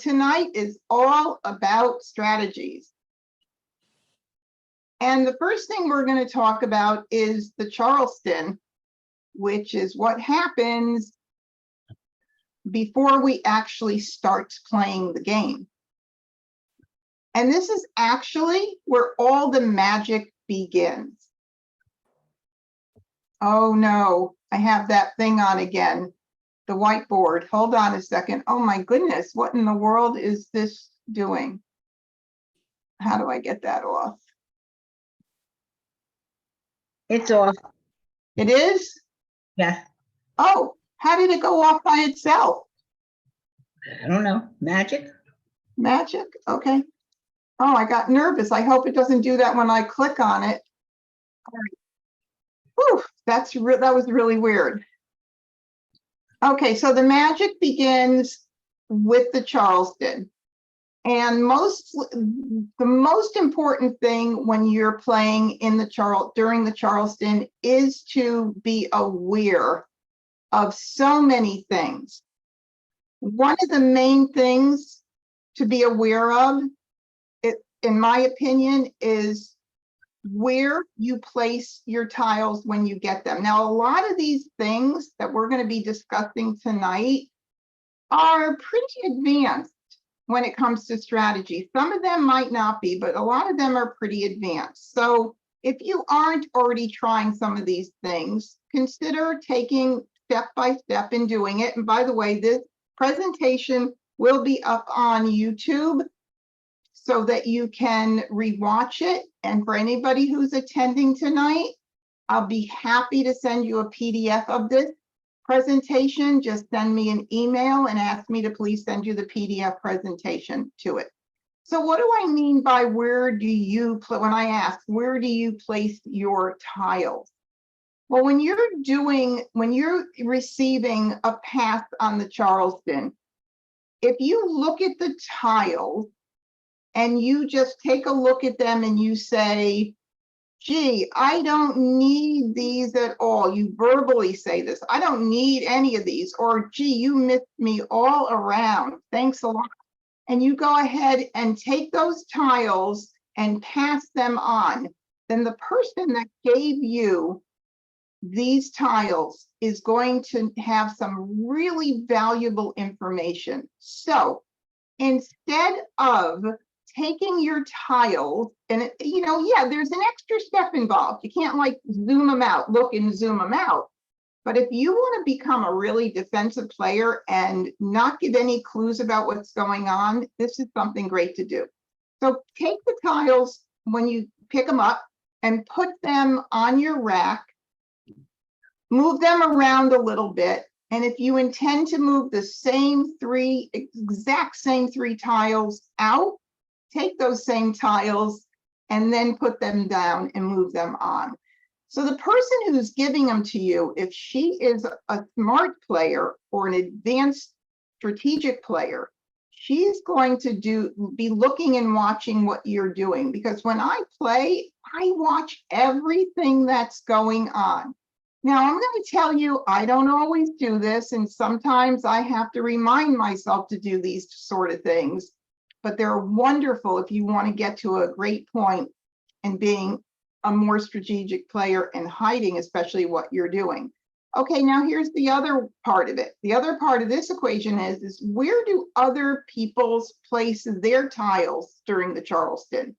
tonight is all about strategies. And the first thing we're going to talk about is the Charleston, which is what happens before we actually start playing the game. And this is actually where all the magic begins. Oh no, I have that thing on again, the whiteboard. Hold on a second. Oh my goodness, what in the world is this doing? How do I get that off? It's off. It is? Yeah. Oh, how did it go off by itself? I don't know. Magic? Magic? Okay. Oh, I got nervous. I hope it doesn't do that when I click on it. All right. Whew, that was really weird. Okay, so the magic begins with the Charleston. And the most important thing when you're playing in the during the Charleston is to be aware of so many things. One of the main things to be aware of, in my opinion, is where you place your tiles when you get them. Now, a lot of these things that we're going to be discussing tonight are pretty advanced when it comes to strategy. Some of them might not be, but a lot of them are pretty advanced. So if you aren't already trying some of these things, consider taking step by step and doing it. And by the way, this presentation will be up on YouTube so that you can rewatch it. And for anybody who's attending tonight, I'll be happy to send you a PDF of this presentation. Just send me an email and ask me to please send you the PDF presentation to it. So what do I mean by where do you when I ask, where do you place your tiles? Well, when you're receiving a pass on the Charleston, if you look at the tiles and you just take a look at them and you say, gee, I don't need these at all. You verbally say this, I don't need any of these, or gee, you missed me all around. Thanks a lot. And you go ahead and take those tiles and pass them on. Then the person that gave you these tiles is going to have some really valuable information. So instead of taking your tiles and, yeah, there's an extra step involved. You can't like zoom them out, look and zoom them out. But if you want to become a really defensive player and not give any clues about what's going on, this is something great to do. So take the tiles when you pick them up and put them on your rack, move them around a little bit. And if you intend to move the exact same three tiles out, take those same tiles and then put them down and move them on. So the person who's giving them to you, if she is a smart player or an advanced strategic player, she's going to be looking and watching what you're doing. Because when I play, I watch everything that's going on. Now, I'm going to tell you, I don't always do this, and sometimes I have to remind myself to do these sort of things. But they're wonderful if you want to get to a great point in being a more strategic player and hiding, especially what you're doing. Okay, now here's the other part of it. The other part of this equation is where do other people's place their tiles during the Charleston?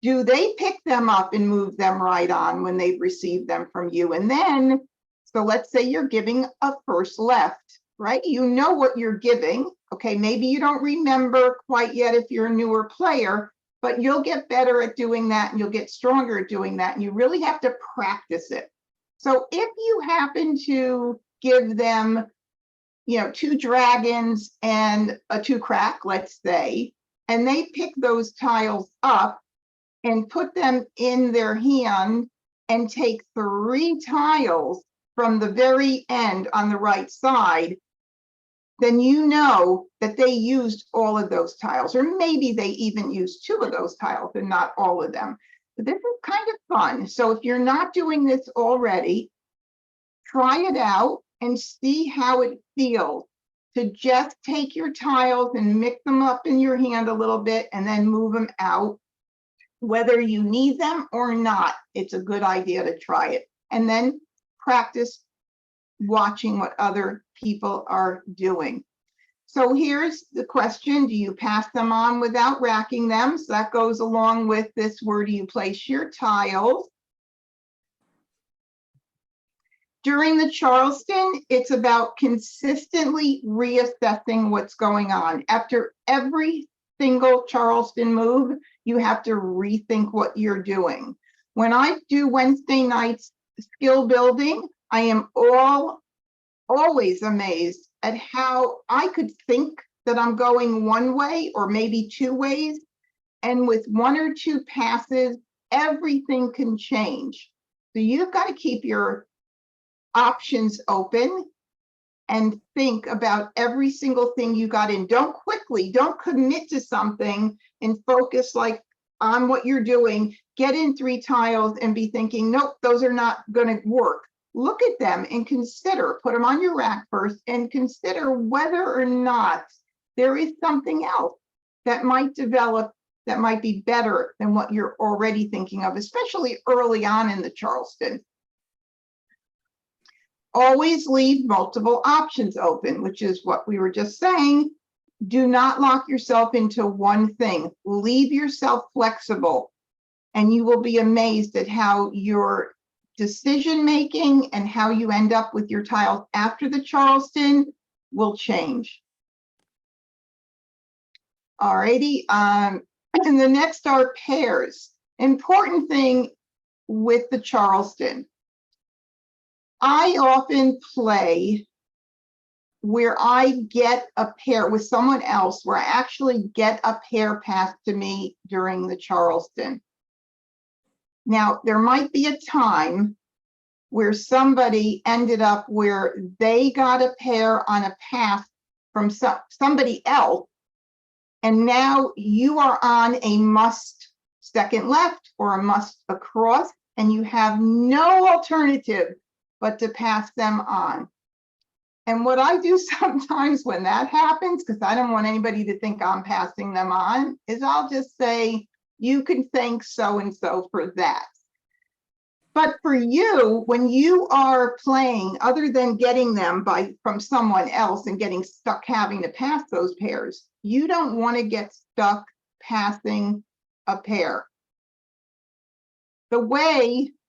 Do they pick them up and move them right on when they've received them from you? And then, so let's say you're giving a first left, right? You know what you're giving. Okay, maybe you don't remember quite yet if you're a newer player, but you'll get better at doing that and you'll get stronger at doing that. And you really have to practice it. So if you happen to give them, two dragons and a 2-crack, let's say, and they pick those tiles up and put them in their hand and take 3 tiles from the very end on the right side, then you know that they used all of those tiles, or maybe they even used 2 of those tiles and not all of them. But this is kind of fun. So if you're not doing this already, try it out and see how it feels to just take your tiles and mix them up in your hand a little bit and then move them out. Whether you need them or not, it's a good idea to try it. And then practice watching what other people are doing. So here's the question: do you pass them on without racking them? So that goes along with this: where do you place your tiles? During the Charleston, it's about consistently reassessing what's going on. After every single Charleston move, you have to rethink what you're doing. When I do Wednesday nights skill building, I am always amazed at how I could think that I'm going one way or maybe two ways, and with one or two passes, everything can change. So you've got to keep your options open and think about every single thing you got in. Don't commit to something and focus like on what you're doing. Get in 3 tiles and be thinking, nope, those are not going to work. Look at them and consider, put them on your rack first and consider whether or not there is something else that might develop that might be better than what you're already thinking of, especially early on in the Charleston. Always leave multiple options open, which is what we were just saying. Do not lock yourself into one thing. Leave yourself flexible, and you will be amazed at how your decision making and how you end up with your tiles after the Charleston will change. Alrighty, and the next are pairs. Important thing with the Charleston. I often play where I get a pair with someone else, where I actually get a pair passed to me during the Charleston. Now, there might be a time where somebody ended up where they got a pair on a pass from somebody else, and now you are on a must second left or a must across, and you have no alternative but to pass them on. And what I do sometimes when that happens, because I don't want anybody to think I'm passing them on, is I'll just say, you can thank so-and-so for that. But for you, when you are playing, other than getting them from someone else and getting stuck having to pass those pairs, you don't want to get stuck passing a pair. Let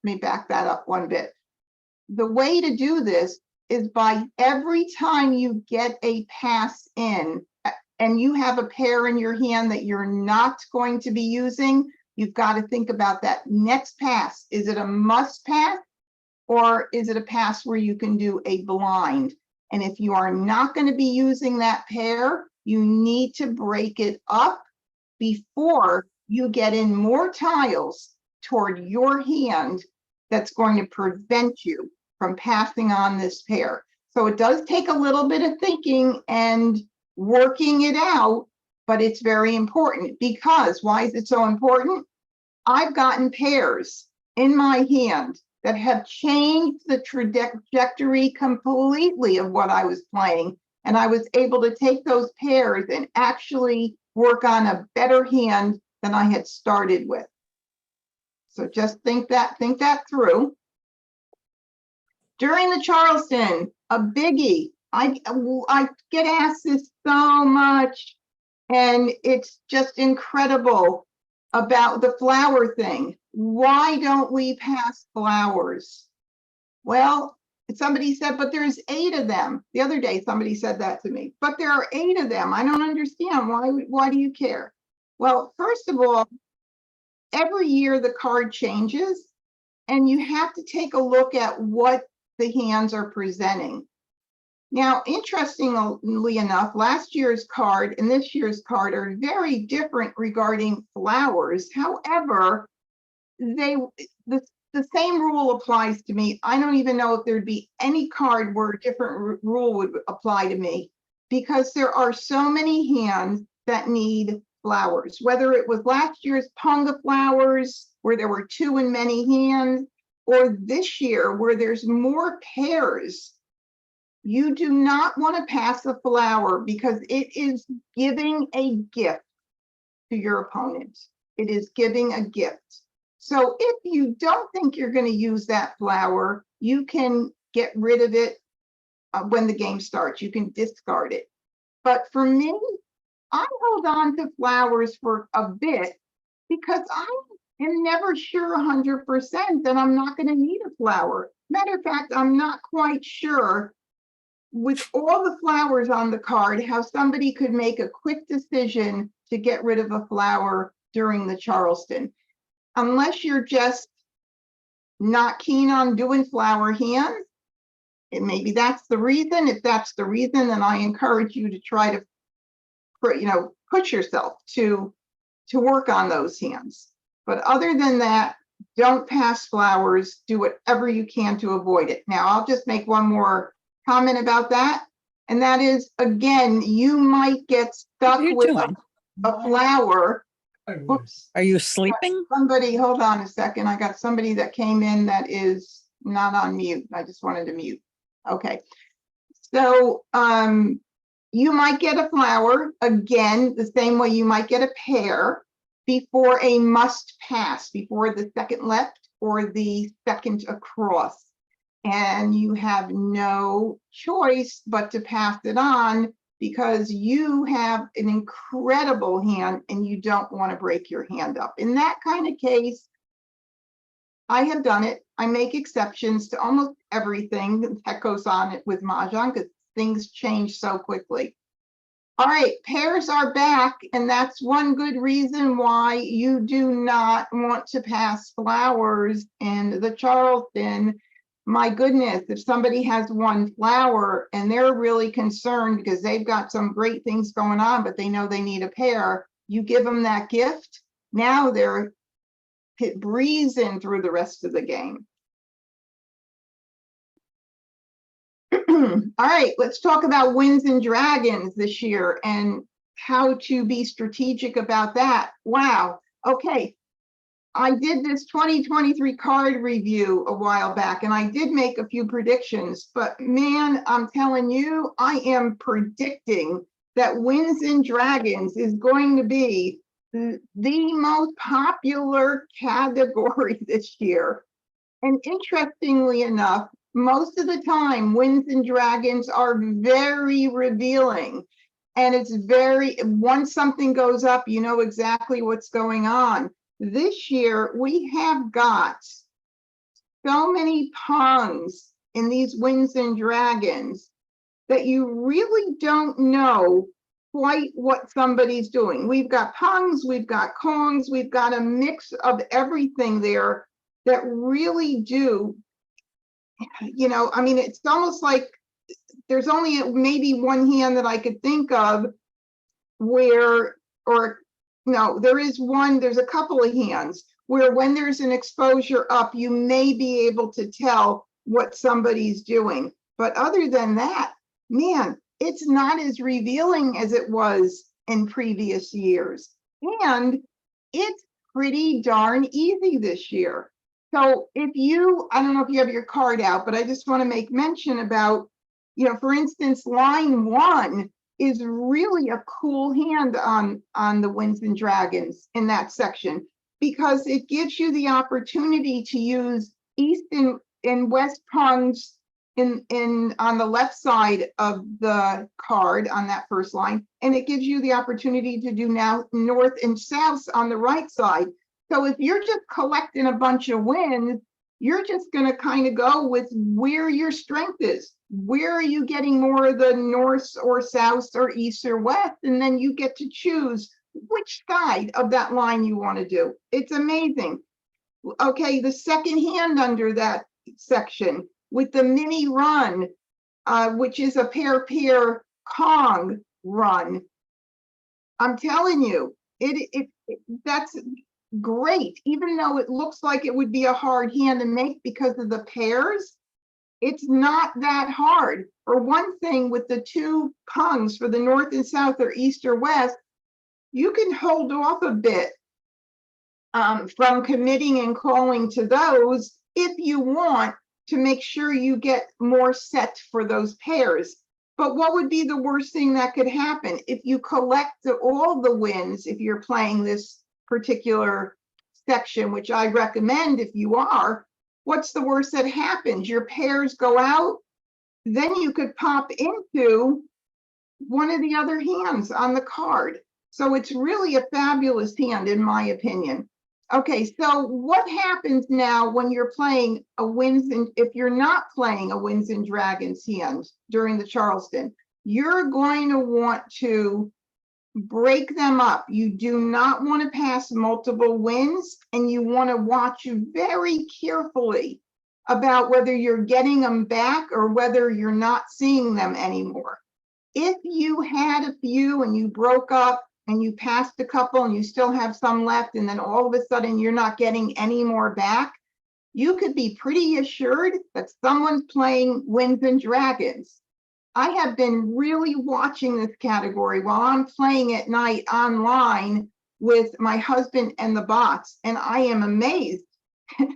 me back that up one bit. The way to do this is by every time you get a pass in and you have a pair in your hand that you're not going to be using, you've got to think about that next pass. Is it a must pass, or is it a pass where you can do a blind? And if you are not going to be using that pair, you need to break it up before you get in more tiles toward your hand that's going to prevent you from passing on this pair. So it does take a little bit of thinking and working it out, but it's very important. Because why is it so important? I've gotten pairs in my hand that have changed the trajectory completely of what I was playing, and I was able to take those pairs and actually work on a better hand than I had started with. So just think that through. During the Charleston, a biggie. I get asked this so much, and it's just incredible about the flower thing. Why don't we pass flowers? Well, somebody said, but there's 8 of them. The other day, somebody said that to me, but there are 8 of them. I don't understand. Why do you care? Well, first of all, every year the card changes, and you have to take a look at what the hands are presenting. Now, interestingly enough, last year's card and this year's card are very different regarding flowers. However, the same rule applies to me. I don't even know if there'd be any card where a different rule would apply to me, because there are so many hands that need flowers. Whether it was last year's Ponga flowers, where there were 2 in many hands, or this year where there's more pairs You do not want to pass a flower because it is giving a gift to your opponent. It is giving a gift. So if you don't think you're going to use that flower, you can get rid of it when the game starts. You can discard it. But for me, I hold on to flowers for a bit because I am never sure 100% that I'm not going to need a flower. Matter of fact, I'm not quite sure with all the flowers on the card, how somebody could make a quick decision to get rid of a flower during the Charleston. Unless you're just not keen on doing flower hands, and maybe that's the reason. If that's the reason, then I encourage you to try to, push yourself to work on those hands. But other than that, don't pass flowers. Do whatever you can to avoid it. Now, I'll just make one more comment about that. And that is, again, you might get stuck with a flower. Oops. Are you sleeping? Somebody, hold on a second. I got somebody that came in that is not on mute. I just wanted to mute. Okay. So you might get a flower, again, the same way you might get a pear before a must pass, before the second left or the second across. And you have no choice but to pass it on because you have an incredible hand and you don't want to break your hand up. In that kind of case, I have done it. I make exceptions to almost everything that goes on with Mah Jongg because things change so quickly. All right, pears are back, and that's one good reason why you do not want to pass flowers in the Charleston. My goodness, if somebody has one flower and they're really concerned because they've got some great things going on, but they know they need a pear, you give them that gift, now they're breezing through the rest of the game. All right, let's talk about wins and dragons this year and how to be strategic about that. Wow. Okay. I did this 2023 card review a while back and I did make a few predictions, but man, I'm telling you, I am predicting that wins and dragons is going to be the most popular category this year. And interestingly enough, most of the time, wins and dragons are very revealing. And it's very, once something goes up, you know exactly what's going on. This year, we have got so many pungs in these wins and dragons that you really don't know quite what somebody's doing. We've got pungs, we've got kongs, we've got a mix of everything there that really do, I mean, it's almost like there's only maybe one hand that I could think of where, or no, there's a couple of hands where when there's an exposure up, you may be able to tell what somebody's doing. But other than that, man, it's not as revealing as it was in previous years. And it's pretty darn easy this year. So if you, I don't know if you have your card out, but I just want to make mention about, for instance, line 1 is really a cool hand on the wins and dragons in that section, because it gives you the opportunity to use east and west pungs on the left side of the card on that first line, and it gives you the opportunity to do now north and south on the right side. So if you're just collecting a bunch of wins, you're just going to kind of go with where your strength is. Where are you getting more of the north or south or east or west? And then you get to choose which side of that line you want to do. It's amazing. Okay, the second hand under that section with the mini run, which is a pair Kong run. I'm telling you, that's great. Even though it looks like it would be a hard hand to make because of the pairs, it's not that hard. For one thing, with the two pungs for the north and south or east or west, you can hold off a bit from committing and calling to those if you want, to make sure you get more sets for those pairs. But what would be the worst thing that could happen? If you collect all the wins, if you're playing this particular section, which I recommend if you are, what's the worst that happens? Your pairs go out, then you could pop into one of the other hands on the card. So it's really a fabulous hand, in my opinion. Okay, so what happens now when you're playing a Winds and if you're not playing a Winds and Dragons hand during the Charleston, you're going to want to break them up. You do not want to pass multiple wins, and you want to watch very carefully about whether you're getting them back or whether you're not seeing them anymore. If you had a few and you broke up and you passed a couple and you still have some left, and then all of a sudden you're not getting any more back, you could be pretty assured that someone's playing Winds and Dragons. I have been really watching this category while I'm playing at night online with my husband and the bots, and I am amazed.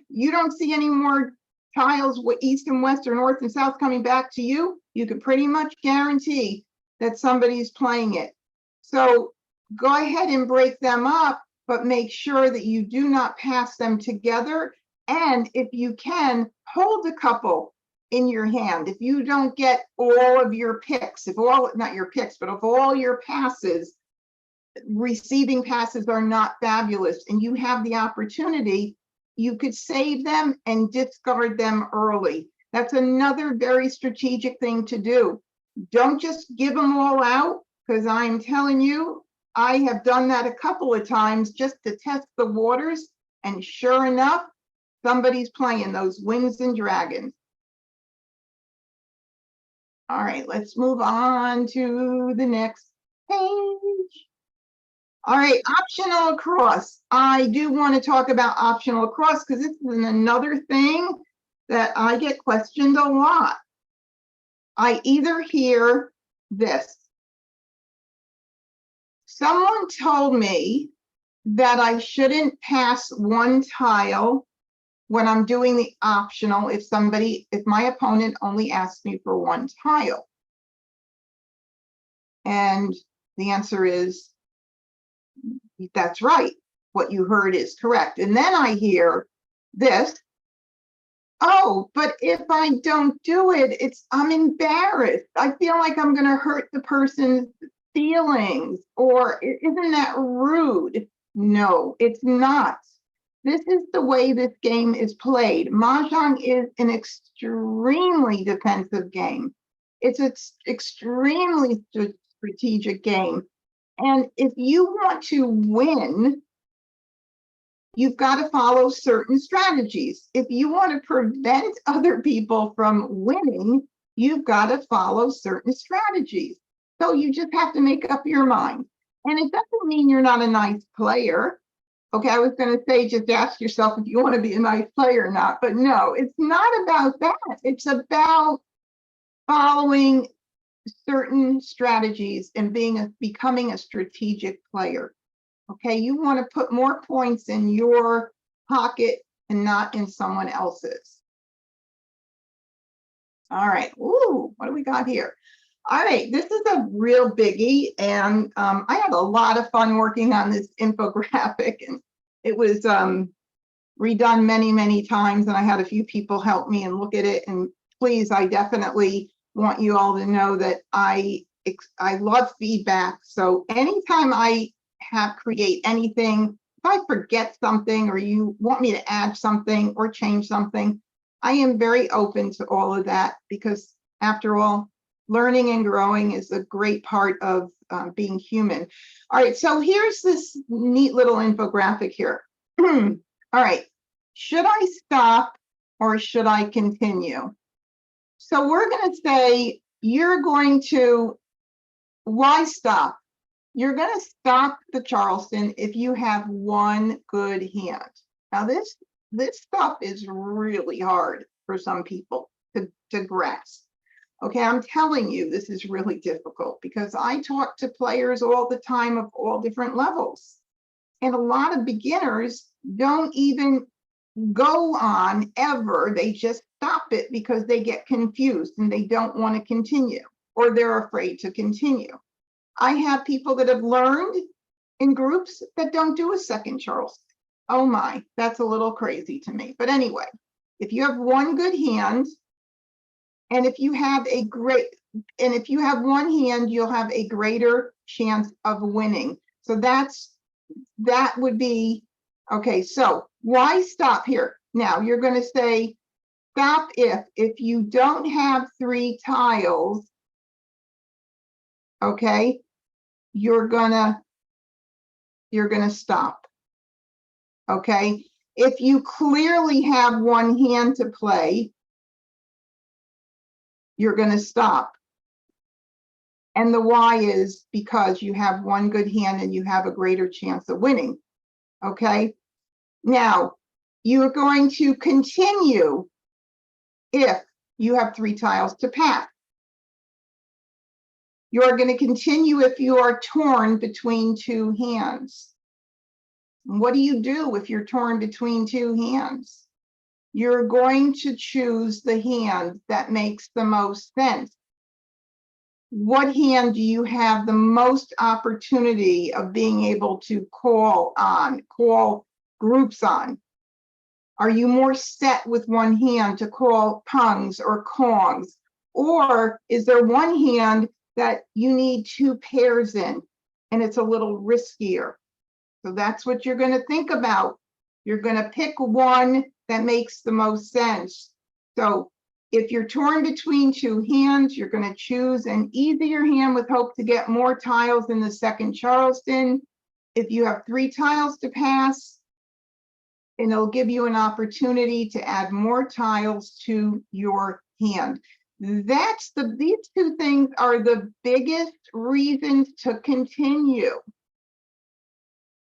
You don't see any more tiles with east and west or north and south coming back to you. You can pretty much guarantee that somebody's playing it. So go ahead and break them up, but make sure that you do not pass them together. And if you can, hold a couple in your hand. If you don't get all of your picks, if all, not your picks, but if all your passes, receiving passes are not fabulous, and you have the opportunity, you could save them and discard them early. That's another very strategic thing to do. Don't just give them all out, because I'm telling you, I have done that a couple of times just to test the waters, and sure enough, somebody's playing those Winds and Dragons. All right, let's move on to the next page. All right, optional across. I do want to talk about optional across because this is another thing that I get questioned a lot. I either hear this. Someone told me that I shouldn't pass one tile when I'm doing the optional if my opponent only asks me for one tile. And the answer is, that's right. What you heard is correct. And then I hear this. Oh, but if I don't do it, I'm embarrassed. I feel like I'm going to hurt the person's feelings, or isn't that rude? No, it's not. This is the way this game is played. Mah Jongg is an extremely defensive game. It's an extremely strategic game. And if you want to win, you've got to follow certain strategies. If you want to prevent other people from winning, you've got to follow certain strategies. So you just have to make up your mind. And it doesn't mean you're not a nice player. Okay, I was going to say, just ask yourself if you want to be a nice player or not. But no, it's not about that. It's about following certain strategies and becoming a strategic player. Okay, you want to put more points in your pocket and not in someone else's. All right, ooh, what do we got here? All right, this is a real biggie, and I had a lot of fun working on this infographic, and it was redone many, many times, and I had a few people help me and look at it. And please, I definitely want you all to know that I love feedback. So anytime I create anything, if I forget something or you want me to add something or change something, I am very open to all of that, because after all, learning and growing is a great part of being human. All right, so here's this neat little infographic here. All right, should I stop or should I continue? So we're going to say why stop? You're going to stop the Charleston if you have one good hand. Now this stuff is really hard for some people to grasp. Okay, I'm telling you, this is really difficult because I talk to players all the time of all different levels. And a lot of beginners don't even go on ever. They just stop it because they get confused and they don't want to continue, or they're afraid to continue. I have people that have learned in groups that don't do a second Charleston. Oh my, that's a little crazy to me. But anyway, if you have one good hand, and if you have one hand, you'll have a greater chance of winning. So that would be, okay, so why stop here? Now you're going to say, stop if you don't have 3 tiles, okay, you're gonna stop, okay? If you clearly have one hand to play, you're gonna stop. And the why is because you have one good hand and you have a greater chance of winning, okay? Now, you're going to continue if you have 3 tiles to pass. You're going to continue if you are torn between 2 hands. What do you do if you're torn between 2 hands? You're going to choose the hand that makes the most sense. What hand do you have the most opportunity of being able to call groups on? Are you more set with one hand to call pungs or kongs? Or is there one hand that you need 2 pairs in and it's a little riskier? So that's what you're going to think about. You're going to pick one that makes the most sense. So if you're torn between 2 hands, you're going to choose an easier hand with hope to get more tiles in the second Charleston. If you have 3 tiles to pass, and it'll give you an opportunity to add more tiles to your hand. These 2 things are the biggest reasons to continue.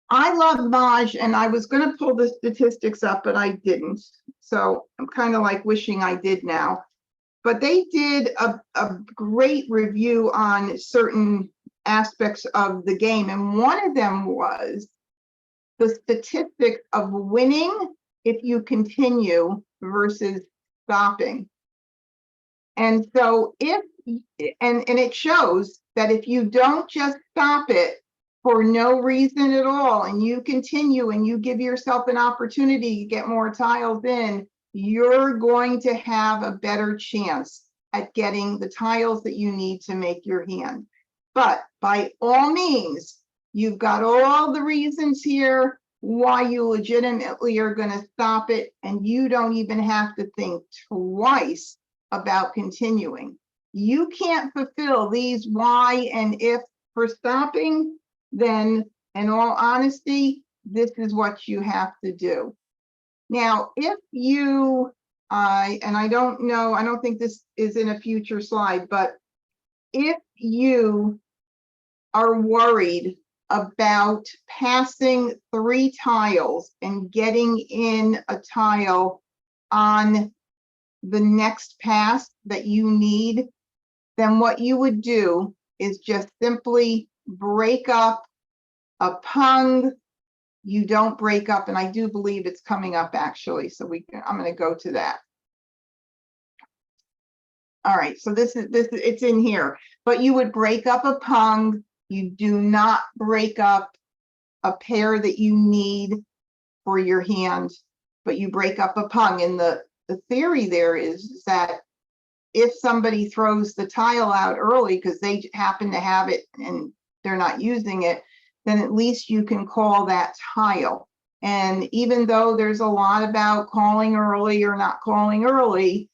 I love Maj, and I was going to pull the statistics up, but I didn't. So I'm kind of like wishing I did now. But they did a great review on certain aspects of the game. And one of them was the statistics of winning if you continue versus stopping. And so and it shows that if you don't just stop it for no reason at all, and you continue and you give yourself an opportunity to get more tiles in, you're going to have a better chance at getting the tiles that you need to make your hand. But by all means, you've got all the reasons here why you legitimately are going to stop it, and you don't even have to think twice about continuing. You can't fulfill these why and if for stopping, then in all honesty, this is what you have to do. Now, if you, and I don't know, I don't think this is in a future slide, but if you are worried about passing 3 tiles and getting in a tile on the next pass that you need, then what you would do is just simply break up a pung. You don't break up, and I do believe it's coming up actually, so I'm going to go to that. All right, so it's in here, but you would break up a pung. You do not break up a pair that you need for your hand, but you break up a pung. And the theory there is that if somebody throws the tile out early because they happen to have it and they're not using it, then at least you can call that tile. And even though there's a lot about calling early or not calling early,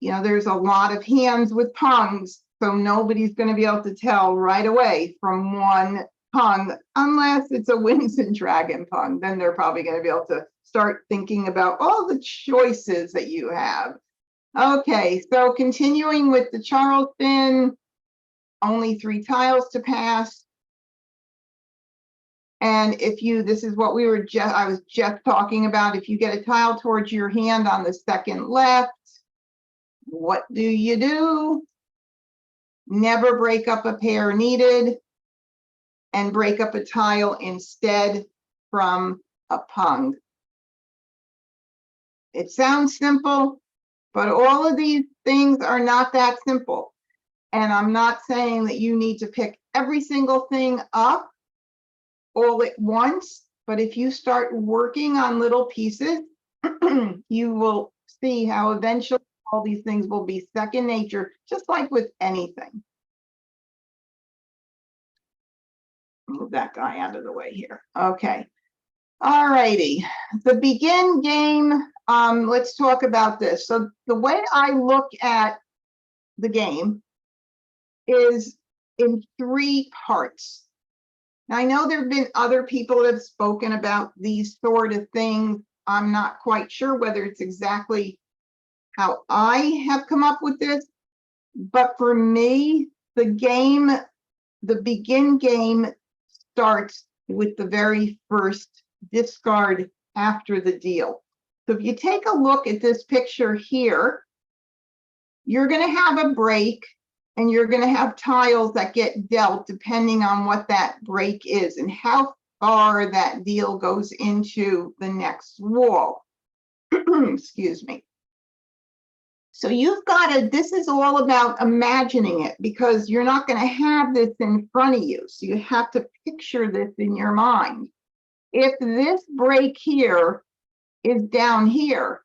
you know, there's a lot of hands with pungs, so nobody's going to be able to tell right away from one pung, unless it's a Winds and Dragon pung. Then they're probably going to be able to start thinking about all the choices that you have. Okay, so continuing with the Charleston, only 3 tiles to pass. And if you, this is what I was just talking about, if you get a tile towards your hand on the second left, what do? Never break up a pair needed, and break up a tile instead from a pung. It sounds simple, But all of these things are not that simple. And I'm not saying that you need to pick every single thing up all at once, but if you start working on little pieces, you will see how eventually all these things will be second nature, just like with anything. Move that guy out of the way here. Okay. All righty. The begin game, let's talk about this. So the way I look at the game is in three parts. Now, I know there have been other people that have spoken about these sort of things. I'm not quite sure whether it's exactly how I have come up with this, but for me, the game, the begin game starts with the very first discard after the deal. So if you take a look at this picture here, you're going to have a break and you're going to have tiles that get dealt depending on what that break is and how far that deal goes into the next wall. Excuse me. So you've got to, this is all about imagining it because you're not going to have this in front of you. So you have to picture this in your mind. If this break here is down here,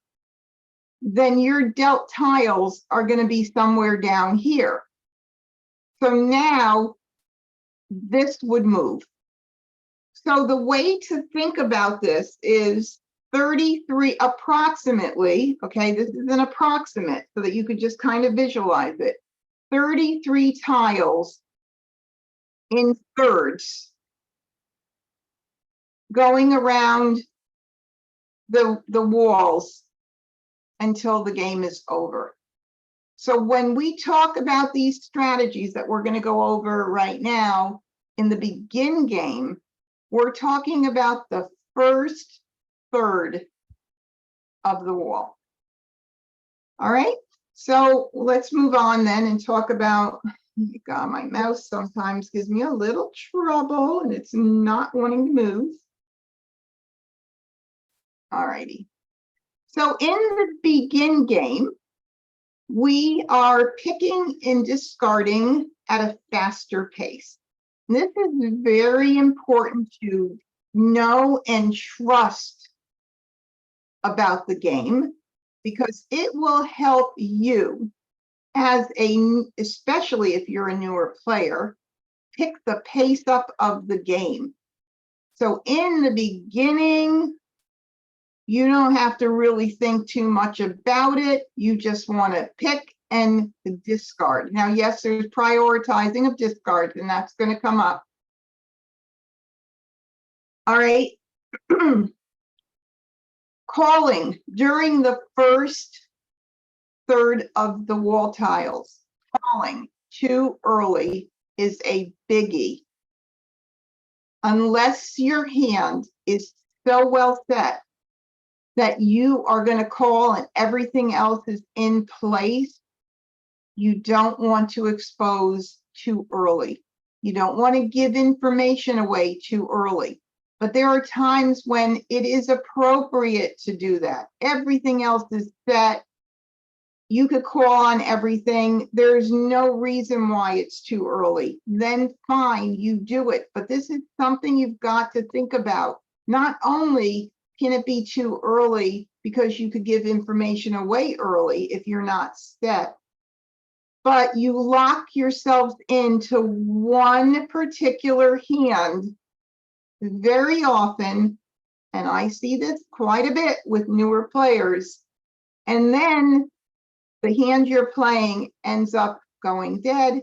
then your dealt tiles are going to be somewhere down here. So now this would move. So the way to think about this is 33 approximately, okay, this is an approximate so that you could just kind of visualize it. 33 tiles in thirds going around the walls until the game is over. So when we talk about these strategies that we're going to go over right now in the begin game, we're talking about the first third of the wall. All right, so let's move on then and talk about, God, my mouse sometimes gives me a little trouble and it's not wanting to move. All righty. So in the begin game, we are picking and discarding at a faster pace. This is very important to know and trust about the game because it will help you as especially if you're a newer player, pick the pace up of the game. So in the beginning, you don't have to really think too much about it. You just want to pick and discard. Now, yes, there's prioritizing of discards, and that's going to come up. All right. Calling during the first third of the wall tiles. Calling too early is a biggie. Unless your hand is so well set that you are going to call and everything else is in place, you don't want to expose too early. You don't want to give information away too early. But there are times when it is appropriate to do that. Everything else is set. You could call on everything. There's no reason why it's too early. Then fine, you do it. But this is something you've got to think about. Not only can it be too early because you could give information away early if you're not set, but you lock yourselves into one particular hand very often, and I see this quite a bit with newer players, and then the hand you're playing ends up going dead,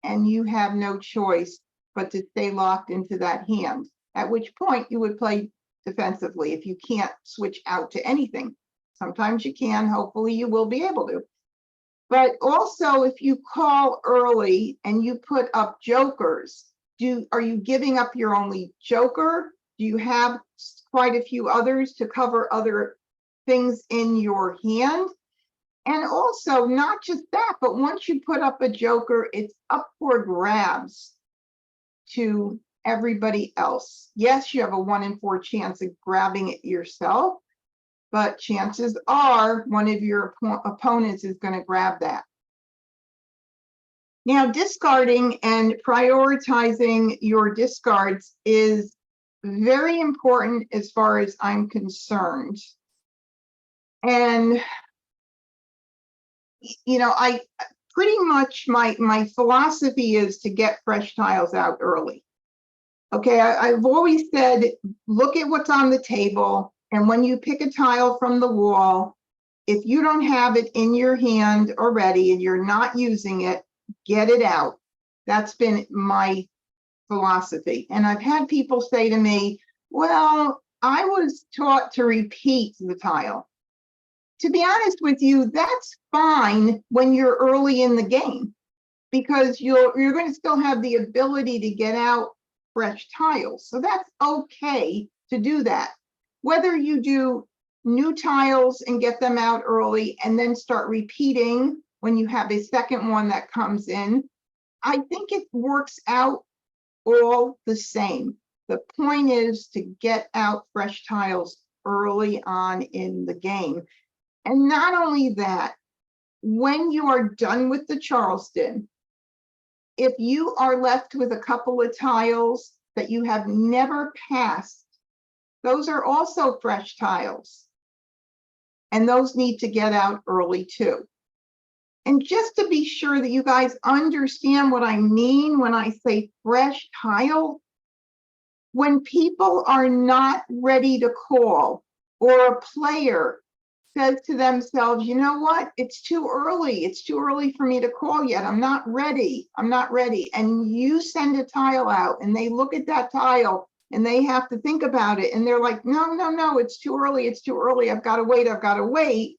and you have no choice but to stay locked into that hand, at which point you would play defensively if you can't switch out to anything. Sometimes you can, hopefully you will be able to. But also if you call early and you put up jokers, are you giving up your only joker? Do you have quite a few others to cover other things in your hand? And also not just that, but once you put up a joker, it's up for grabs to everybody else. Yes, you have a 1 in 4 chance of grabbing it yourself, but chances are one of your opponents is going to grab that. Now, discarding and prioritizing your discards is very important as far as I'm concerned. And, you know, I pretty much, my philosophy is to get fresh tiles out early. Okay, I've always said, look at what's on the table. And when you pick a tile from the wall, if you don't have it in your hand already and you're not using it, get it out. That's been my philosophy. And I've had people say to me, well, I was taught to repeat the tile. To be honest with you, that's fine when you're early in the game, because you're going to still have the ability to get out fresh tiles. So that's okay to do that. Whether you do new tiles and get them out early and then start repeating when you have a second one that comes in, I think it works out all the same. The point is to get out fresh tiles early on in the game. And not only that, when you are done with the Charleston, if you are left with a couple of tiles that you have never passed, those are also fresh tiles. And those need to get out early too. And just to be sure that you guys understand what I mean when I say fresh tile, when people are not ready to call, or a player says to themselves, you know what, it's too early. It's too early for me to call yet. I'm not ready. I'm not ready. And you send a tile out and they look at that tile and they have to think about it. And they're like, no, no, no, it's too early. It's too early. I've got to wait. I've got to wait.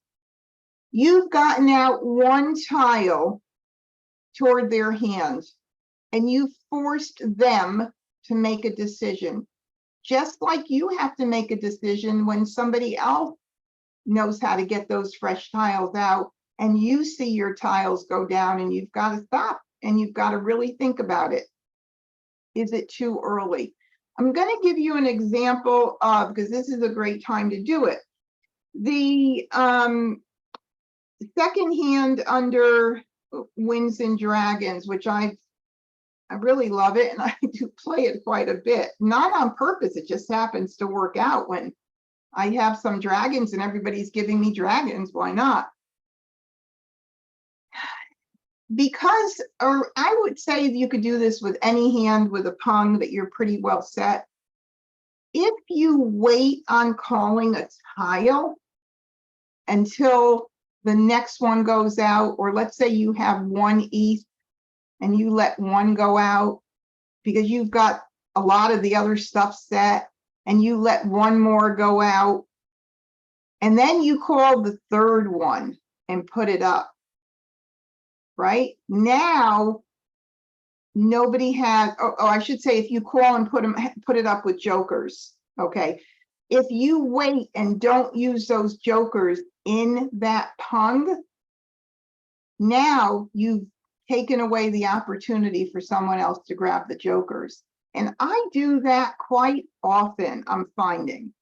You've gotten out one tile toward their hand and you forced them to make a decision. Just like you have to make a decision when somebody else knows how to get those fresh tiles out and you see your tiles go down, and you've got to stop and you've got to really think about it. Is it too early? I'm going to give you an example of, because this is a great time to do it. The second hand under Winds and Dragons, which I really love it, and I do play it quite a bit. Not on purpose, it just happens to work out when I have some dragons and everybody's giving me dragons. Why not? Because, or I would say you could do this with any hand with a pung that you're pretty well set. If you wait on calling a tile until the next one goes out, or let's say you have one east and you let one go out because you've got a lot of the other stuff set, and you let one more go out, and then you call the third one and put it up, right? Now, nobody has, I should say, if you call and put it up with jokers, okay? If you wait and don't use those jokers in that pung, now you've taken away the opportunity for someone else to grab the jokers. And I do that quite often, I'm finding.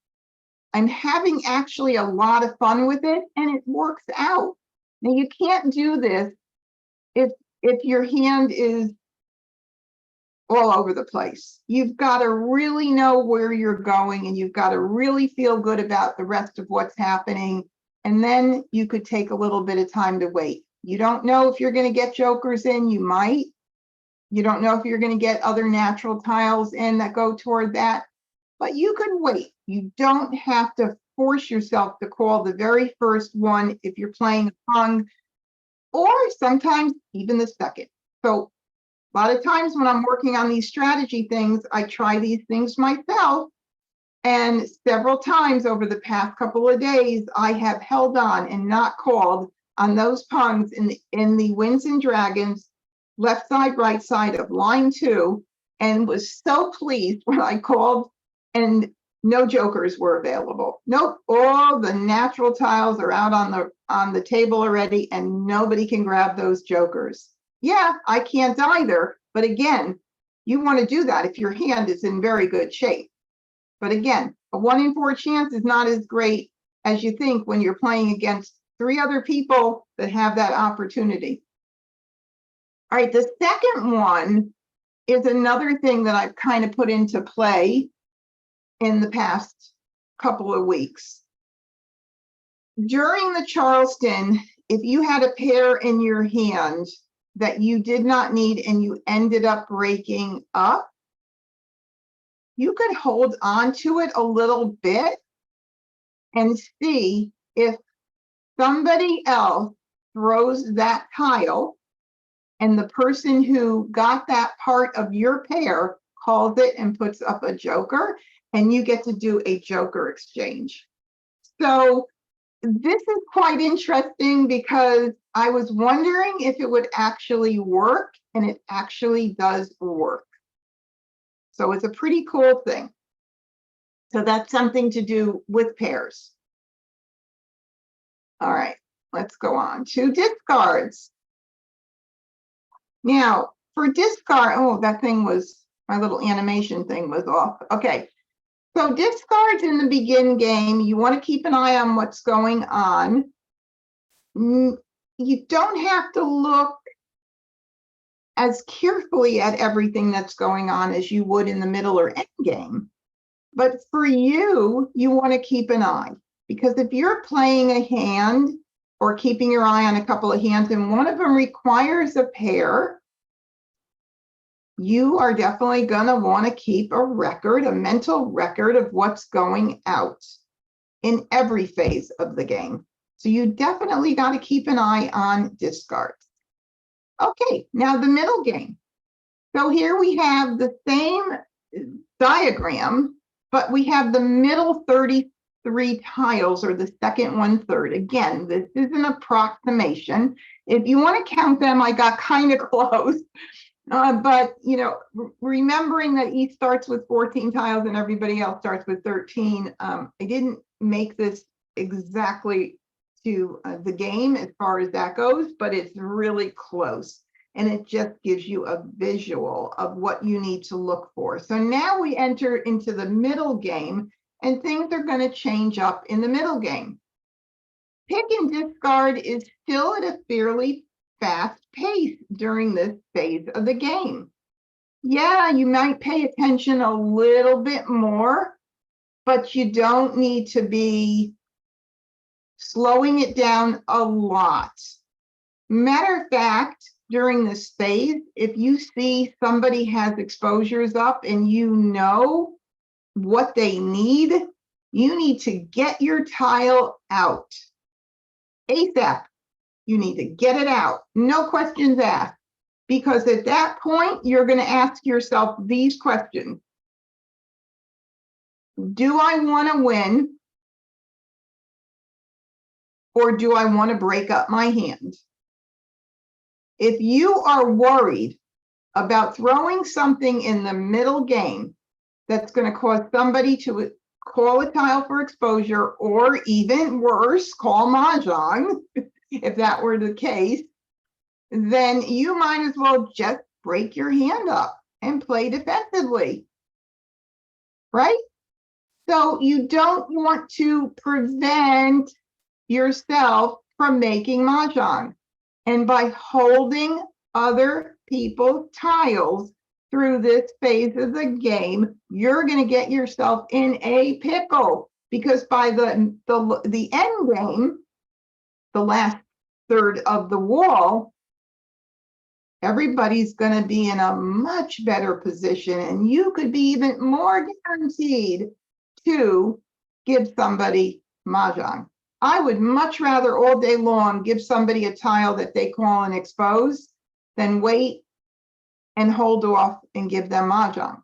I'm having actually a lot of fun with it, and it works out. Now, you can't do this if your hand is all over the place. You've got to really know where you're going, and you've got to really feel good about the rest of what's happening. And then you could take a little bit of time to wait. You don't know if you're going to get jokers in, you might. You don't know if you're going to get other natural tiles in that go toward that, but you could wait. You don't have to force yourself to call the very first one if you're playing a pung, or sometimes even the second. So a lot of times when I'm working on these strategy things, I try these things myself. And several times over the past couple of days, I have held on and not called on those pungs in the Winds and Dragons left side, right side of line 2, and was so pleased when I called and no jokers were available. Nope, all the natural tiles are out on the table already, and nobody can grab those jokers. Yeah, I can't either, but again, you want to do that if your hand is in very good shape. But again, a 1 in 4 chance is not as great as you think when you're playing against 3 other people that have that opportunity. All right, the second one is another thing that I've kind of put into play in the past couple of weeks. During the Charleston, if you had a pair in your hand that you did not need and you ended up breaking up, you could hold on to it a little bit and see if somebody else throws that tile and the person who got that part of your pair calls it and puts up a joker, and you get to do a joker exchange. So this is quite interesting because I was wondering if it would actually work, and it actually does work. So it's a pretty cool thing. So that's something to do with pairs. All right, let's go on to discards. Now, for discard, oh, that thing was, my little animation thing was off. Okay, so discards in the begin game, you want to keep an eye on what's going on. You don't have to look as carefully at everything that's going on as you would in the middle or end game. But for you, you want to keep an eye, because if you're playing a hand or keeping your eye on a couple of hands and one of them requires a pair, you are definitely going to want to keep a record, a mental record of what's going out in every phase of the game. So you definitely got to keep an eye on discards. Okay, now the middle game. So here we have the same diagram, but we have the middle 33 tiles, or the second 1/3. Again, this is an approximation. If you want to count them, I got kind of close. But, you know, remembering that each starts with 14 tiles and everybody else starts with 13, I didn't make this exactly to the game as far as that goes, but it's really close. And it just gives you a visual of what you need to look for. So now we enter into the middle game, and things are going to change up in the middle game. Pick and discard is still at a fairly fast pace during this phase of the game. Yeah, you might pay attention a little bit more, but you don't need to be slowing it down a lot. Matter of fact, during this phase, if you see somebody has exposures up and you know what they need, you need to get your tile out ASAP. You need to get it out. No questions asked. Because at that point, you're going to ask yourself these questions. Do I want to win? Or do I want to break up my hand? If you are worried about throwing something in the middle game that's going to cause somebody to call a tile for exposure, or even worse, call Mah Jongg, if that were the case, then you might as well just break your hand up and play defensively, right? So you don't want to prevent yourself from making Mah Jongg. And by holding other people's tiles through this phase of the game, you're going to get yourself in a pickle, because by the end game, the last third of the wall, everybody's going to be in a much better position, and you could be even more guaranteed to give somebody Mah Jongg. I would much rather all day long give somebody a tile that they call and expose than wait and hold off and give them Mah Jongg.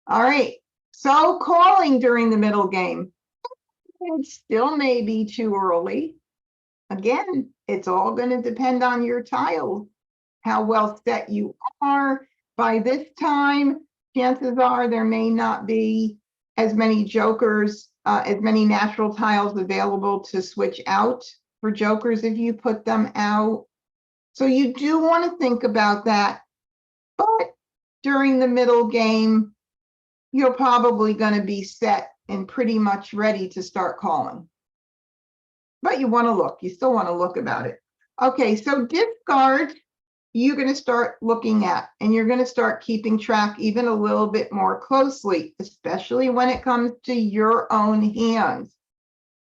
All right, so calling during the middle game, it still may be too early. Again, it's all going to depend on your tile, how well set you are. By this time, chances are there may not be as many jokers, as many natural tiles available to switch out for jokers if you put them out. So you do want to think about that. But during the middle game, you're probably going to be set and pretty much ready to start calling. But you want to look, you still want to look about it. Okay, so discard, you're going to start looking at, and you're going to start keeping track even a little bit more closely, especially when it comes to your own hands.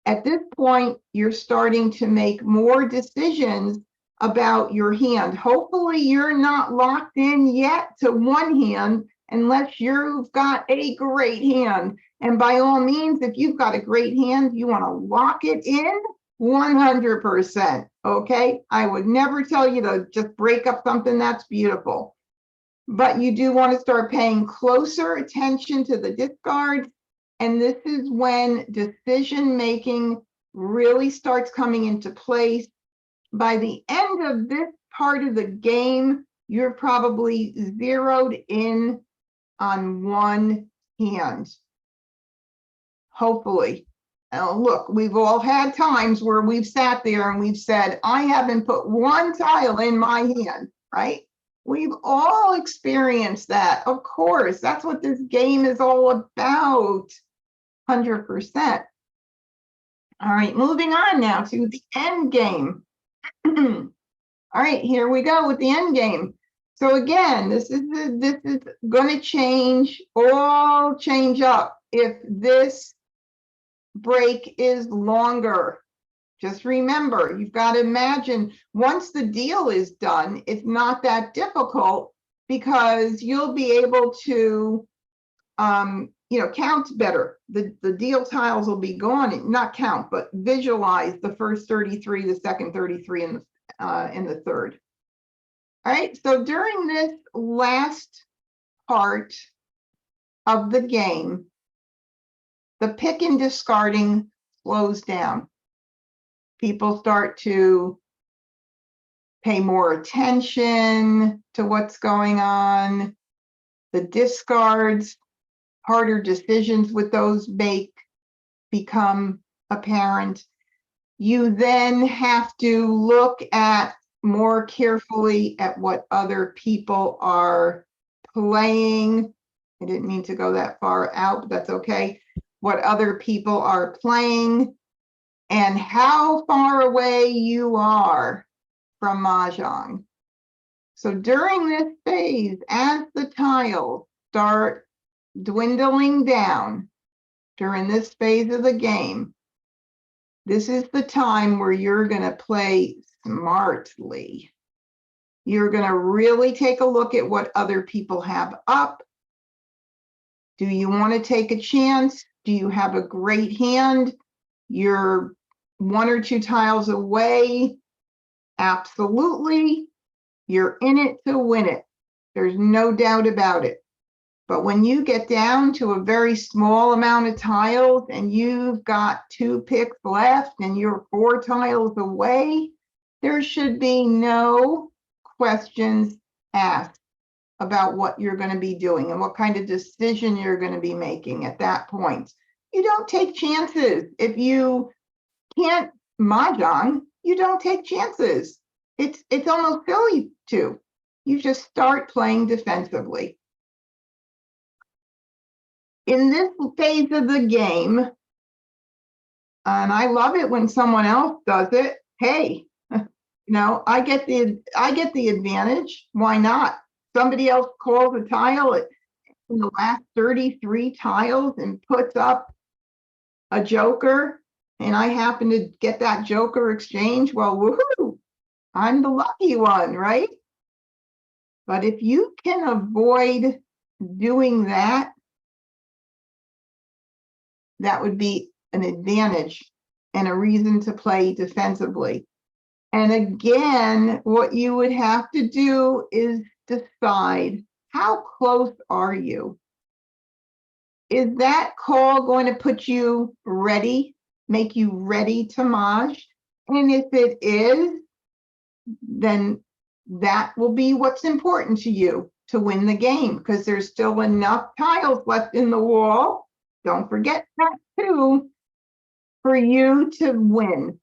At this point, you're starting to make more decisions about your hand. Hopefully, you're not locked in yet to one hand unless you've got a great hand. And by all means, if you've got a great hand, you want to lock it in 100%. Okay, I would never tell you to just break up something that's beautiful. But you do want to start paying closer attention to the discards. And this is when decision making really starts coming into place. By the end of this part of the game, you're probably zeroed in on one hand. Hopefully. Now, look, we've all had times where we've sat there and we've said, I haven't put one tile in my hand, right? We've all experienced that. Of course, that's what this game is all about. 100%. All right, moving on now to the end game. All right, here we go with the end game. So again, this is going to change up if this break is longer. Just remember, you've got to imagine once the deal is done, it's not that difficult because you'll be able to count better. The deal tiles will be gone, not count, but visualize the first 33, the second 33, and the third. All right, so during this last part of the game, the pick and discarding slows down. People start to pay more attention to what's going on. The discards, harder decisions with those become apparent. You then have to look at more carefully at what other people are playing. I didn't mean to go that far out, but that's okay. What other people are playing and how far away you are from Mah Jongg. So during this phase, as the tiles start dwindling down during this phase of the game, this is the time where you're going to play smartly. You're going to really take a look at what other people have up. Do you want to take a chance? Do you have a great hand? You're one or two tiles away. Absolutely. You're in it to win it. There's no doubt about it. But when you get down to a very small amount of tiles and you've got 2 picks left and you're 4 tiles away, there should be no questions asked about what you're going to be doing and what kind of decision you're going to be making at that point. You don't take chances. If you can't Mah Jongg, you don't take chances. It's almost silly to. You just start playing defensively. In this phase of the game, and I love it when someone else does it. Hey, I get the advantage. Why not? Somebody else calls a tile in the last 33 tiles and puts up a joker, and I happen to get that joker exchange. Well, woohoo! I'm the lucky one, right? But if you can avoid doing that, that would be an advantage and a reason to play defensively. And again, what you would have to do is decide, how close are you? Is that call going to put you ready, make you ready to Maj? And if it is, then that will be what's important to you to win the game, because there's still enough tiles left in the wall. Don't forget that too, for you to win.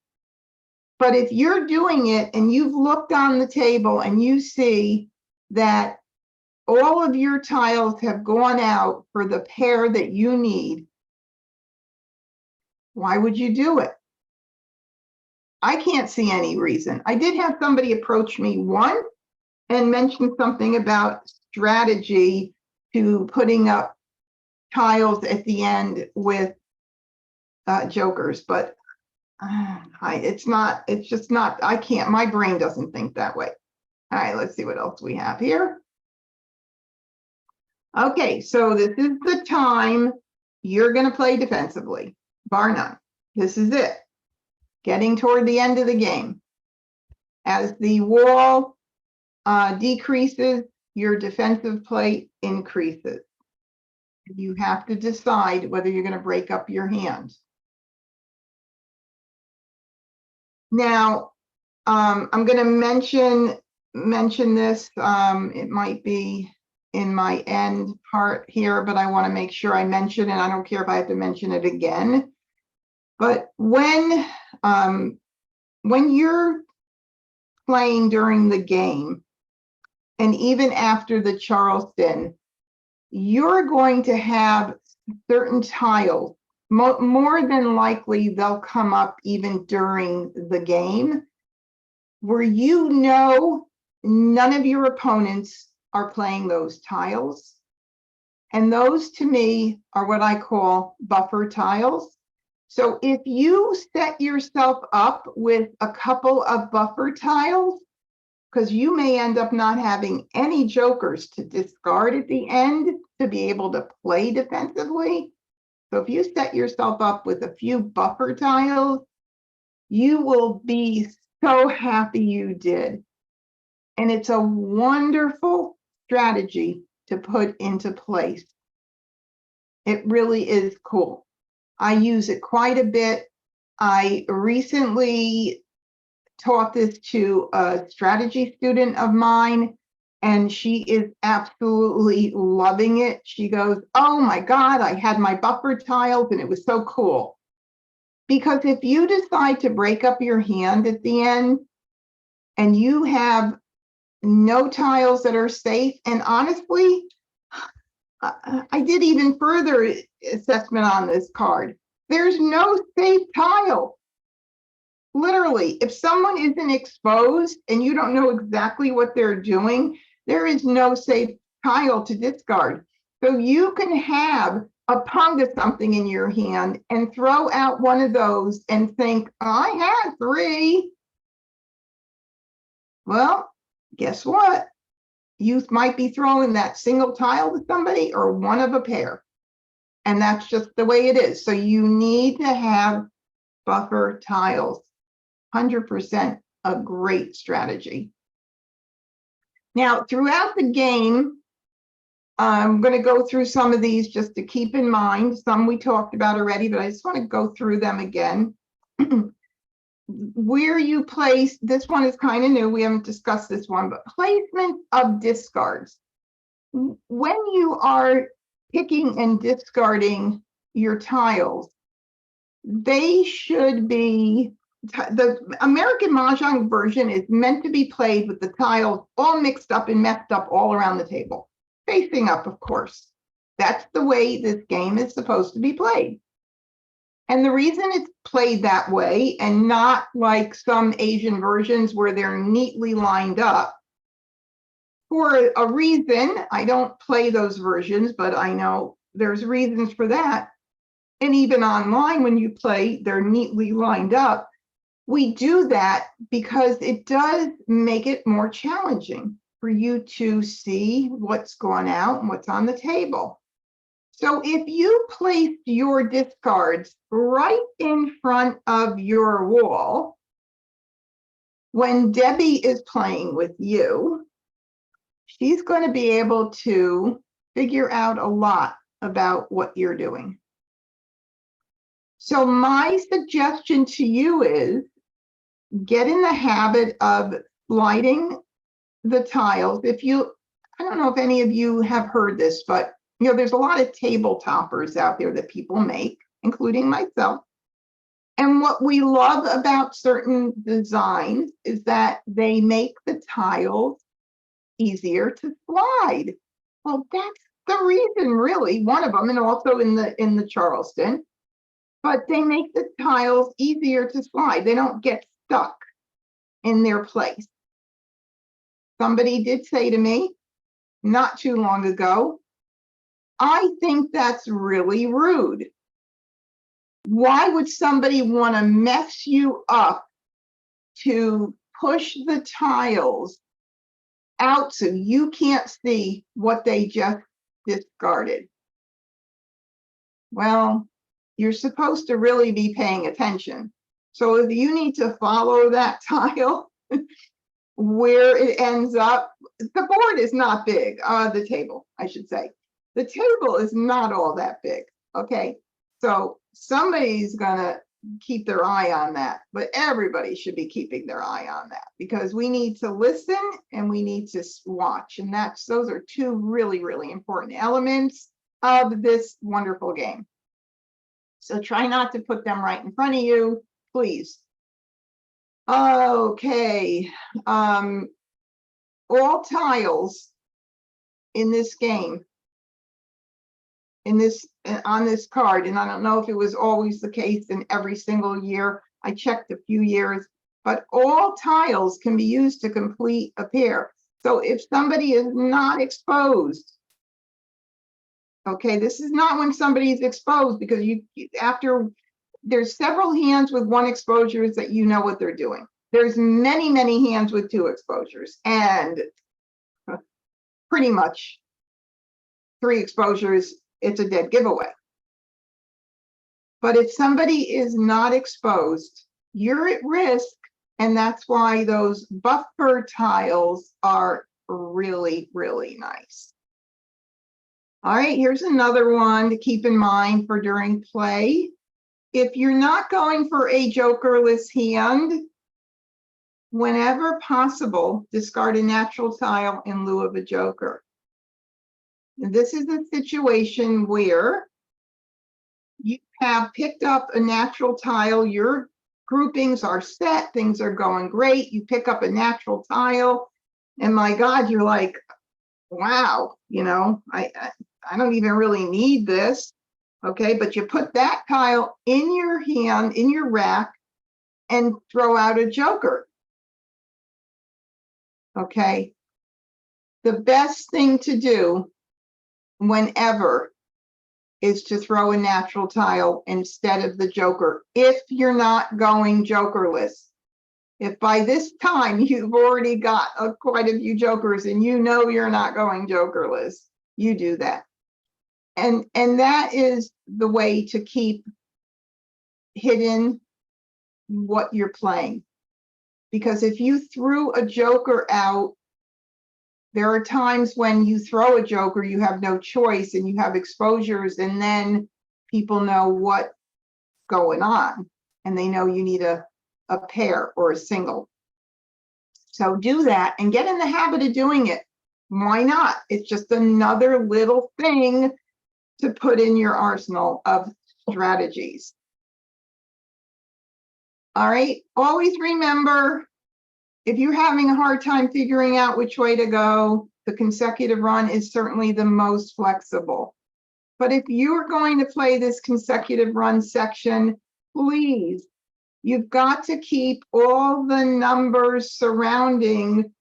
But if you're doing it and you've looked on the table and you see that all of your tiles have gone out for the pair that you need, Why would you do it? I can't see any reason. I did have somebody approach me once and mention something about strategy to putting up tiles at the end with jokers, but it's just not, I can't, my brain doesn't think that way. All right, let's see what else we have here. Okay, so this is the time you're going to play defensively, bar none. This is it. Getting toward the end of the game. As the wall decreases, your defensive play increases. You have to decide whether you're going to break up your hand. Now, I'm going to mention this. It might be in my end part here, but I want to make sure I mention it. I don't care if I have to mention it again. But when you're playing during the game, and even after the Charleston, you're going to have certain tiles. More than likely, they'll come up even during the game, where you know none of your opponents are playing those tiles. And those, to me, are what I call buffer tiles. So if you set yourself up with a couple of buffer tiles, because you may end up not having any jokers to discard at the end to be able to play defensively. So if you set yourself up with a few buffer tiles, you will be so happy you did. And it's a wonderful strategy to put into place. It really is cool. I use it quite a bit. I recently taught this to a strategy student of mine, and she is absolutely loving it. She goes, oh my God, I had my buffer tiles and it was so cool. Because if you decide to break up your hand at the end and you have no tiles that are safe, and honestly, I did even further assessment on this card. There's no safe tile. Literally, if someone isn't exposed and you don't know exactly what they're doing, there is no safe tile to discard. So you can have a pung of something in your hand and throw out one of those and think, I had 3. Well, guess what? You might be throwing that single tile to somebody or one of a pair. And that's just the way it is. So you need to have buffer tiles. 100% a great strategy. Now, throughout the game, I'm going to go through some of these just to keep in mind. Some we talked about already, but I just want to go through them again. Where you place, this one is kind of new. We haven't discussed this one, but placement of discards. When you are picking and discarding your tiles, they should be, the American Mah Jongg version is meant to be played with the tiles all mixed up and messed up all around the table, facing up, of course. That's the way this game is supposed to be played. And the reason it's played that way and not like some Asian versions where they're neatly lined up, for a reason. I don't play those versions, but I know there's reasons for that. And even online, when you play, they're neatly lined up. We do that because it does make it more challenging for you to see what's gone out and what's on the table. So if you place your discards right in front of your wall, when Debbie is playing with you, she's going to be able to figure out a lot about what you're doing. So my suggestion to you is get in the habit of sliding the tiles. I don't know if any of you have heard this, but there's a lot of table toppers out there that people make, including myself. And what we love about certain designs is that they make the tiles easier to slide. Well, that's the reason, really, one of them, and also in the Charleston. but they make the tiles easier to slide. They don't get stuck in their place. Somebody did say to me not too long ago, I think that's really rude. Why would somebody want to mess you up to push the tiles out so you can't see what they just discarded? Well, you're supposed to really be paying attention. So if you need to follow that tile where it ends up, the board is not big, the table, I should say. The table is not all that big, okay? So somebody's gonna keep their eye on that, but everybody should be keeping their eye on that because we need to listen and we need to watch. And those are two really, really important elements of this wonderful game. So try not to put them right in front of you, please. Okay, all tiles in this game, on this card, and I don't know if it was always the case in every single year. I checked a few years, but all tiles can be used to complete a pair. So if somebody is not exposed, okay, this is not when somebody is exposed because there's several hands with one exposures that you know what they're doing. There's many, many hands with two exposures and pretty much 3 exposures, it's a dead giveaway. But if somebody is not exposed, you're at risk, and that's why those buffer tiles are really, really nice. All right, here's another one to keep in mind for during play. If you're not going for a jokerless hand, whenever possible, discard a natural tile in lieu of a joker. This is a situation where you have picked up a natural tile, your groupings are set, things are going great, you pick up a natural tile, and my God, you're like, wow, you know, I don't even really need this, okay? But you put that tile in your hand, in your rack, and throw out a joker, okay? The best thing to do whenever is to throw a natural tile instead of the joker if you're not going jokerless. If by this time you've already got quite a few jokers and you know you're not going jokerless, you do that. And that is the way to keep hidden what you're playing. Because if you threw a joker out, there are times when you throw a joker, you have no choice and you have exposures, and then people know what's going on and they know you need a pair or a single. So do that and get in the habit of doing it. Why not? It's just another little thing to put in your arsenal of strategies. All right, always remember, if you're having a hard time figuring out which way to go, the consecutive run is certainly the most flexible. But if you're going to play this consecutive run section, please, you've got to keep all the numbers surrounding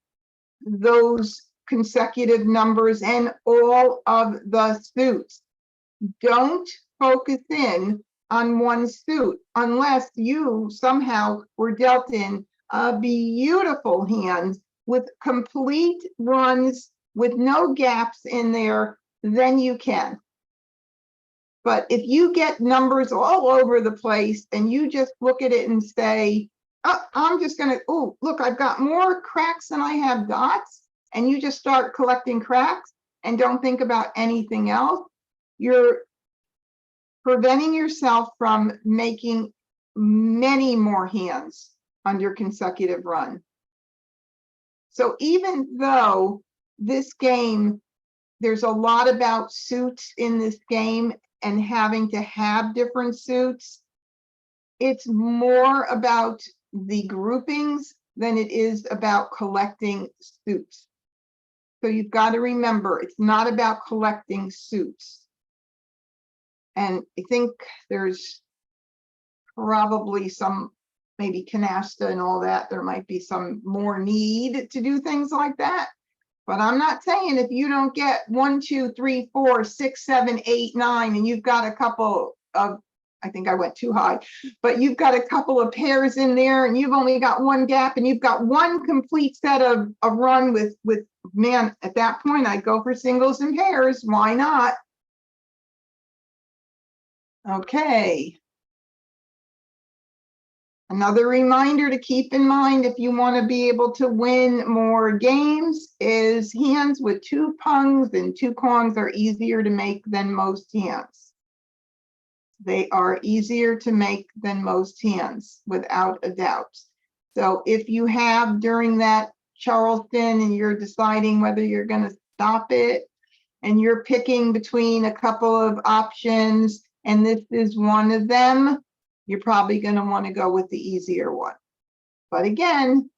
those consecutive numbers and all of the suits. Don't focus in on one suit unless you somehow were dealt in a beautiful hand with complete runs with no gaps in there, then you can. But if you get numbers all over the place and you just look at it and say, oh, I'm just gonna, oh, look, I've got more cracks than I have dots, and you just start collecting cracks and don't think about anything else, you're preventing yourself from making many more hands on your consecutive run. So even though this game, there's a lot about suits in this game and having to have different suits, it's more about the groupings than it is about collecting suits. So you've got to remember, it's not about collecting suits. And I think there's probably some, maybe canasta and all that, there might be some more need to do things like that. But I'm not saying if you don't get 1, 2, 3, 4, 6, 7, 8, 9, and you've got a couple of, I think I went too high, but you've got a couple of pairs in there and you've only got one gap and you've got one complete set of run with man, at that point, I'd go for singles and pairs. Why not? Okay. Another reminder to keep in mind if you want to be able to win more games is hands with 2 pungs and 2 kongs are easier to make than most hands. They are easier to make than most hands, without a doubt. So if you have during that Charleston and you're deciding whether you're going to stop it and you're picking between a couple of options and this is one of them, you're probably going to want to go with the easier one. But again,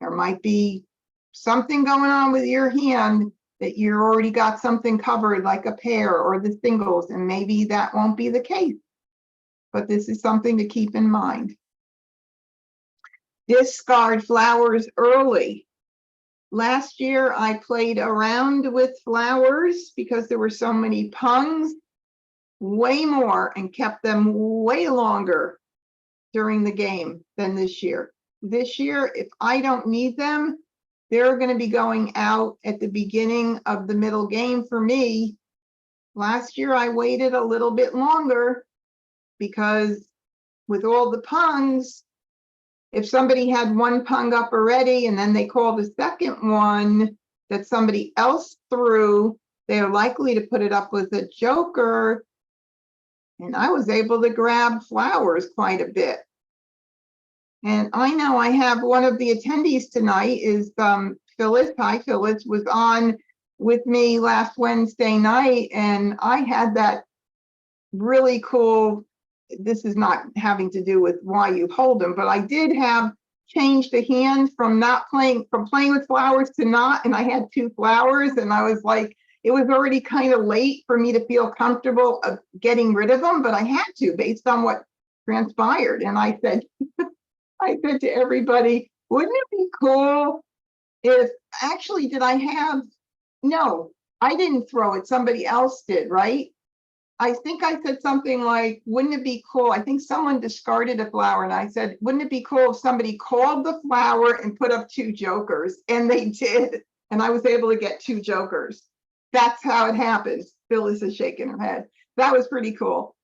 there might be something going on with your hand that you already got something covered, like a pair or the singles, and maybe that won't be the case. But this is something to keep in mind. Discard flowers early. Last year, I played around with flowers because there were so many pungs, way more, and kept them way longer during the game than this year. This year, if I don't need them, they're going to be going out at the beginning of the middle game for me. Last year, I waited a little bit longer because with all the pungs, if somebody had one pung up already and then they called a second one that somebody else threw, they're likely to put it up with a joker. And I was able to grab flowers quite a bit. And I know I have one of the attendees tonight is Phyllis. Hi, Phyllis, was on with me last Wednesday night, and I had that really cool, this is not having to do with why you hold them, but I did have changed the hand from playing with flowers to not, and I had 2 flowers, and I was like, it was already kind of late for me to feel comfortable of getting rid of them, but I had to based on what transpired. And I said, I said to everybody, wouldn't it be cool if, actually, did I have, no, I didn't throw it, somebody else did, right? I think I said something like, wouldn't it be cool? I think someone discarded a flower and I said, wouldn't it be cool if somebody called the flower and put up 2 jokers? And they did. And I was able to get 2 jokers. That's how it happens. Phyllis is shaking her head. That was pretty cool.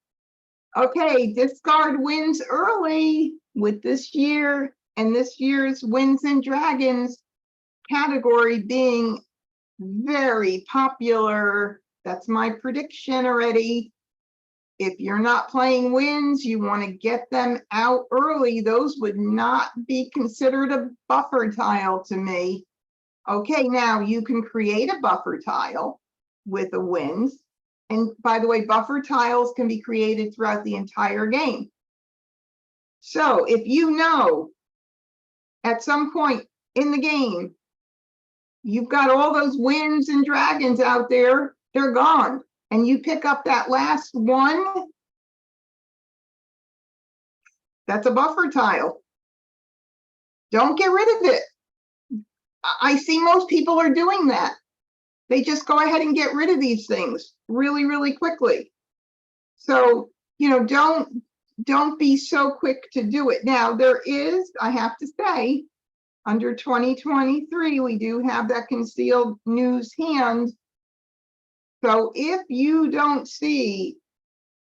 Okay, discard wins early with this year and this year's Wins and Dragons category being very popular. That's my prediction already. If you're not playing wins, you want to get them out early. Those would not be considered a buffer tile to me. Okay, now you can create a buffer tile with the wins. And by the way, buffer tiles can be created throughout the entire game. So if you know at some point in the game, you've got all those wins and dragons out there, they're gone. And you pick up that last one, that's a buffer tile. Don't get rid of it. I see most people are doing that. They just go ahead and get rid of these things really, really quickly. So, you know, don't be so quick to do it. Now, there is, I have to say, under 2023, we do have that concealed news hand. So if you don't see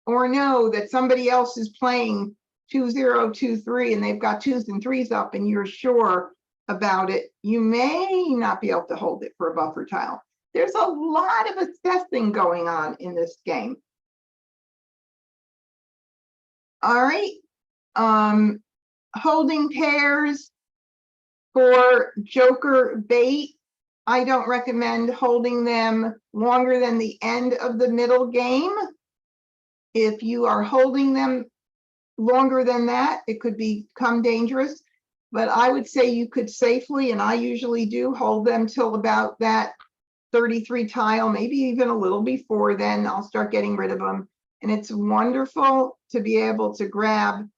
or know that somebody else is playing 2023 and they've got 2s and 3s up and you're sure about it, you may not be able to hold it for a buffer tile. There's a lot of assessing going on in this game. All right, holding pairs for joker bait. I don't recommend holding them longer than the end of the middle game. If you are holding them longer than that, it could become dangerous. But I would say you could safely, and I usually do, hold them till about that 33 tile, maybe even a little before then. I'll start getting rid of them. And it's wonderful to be able to grab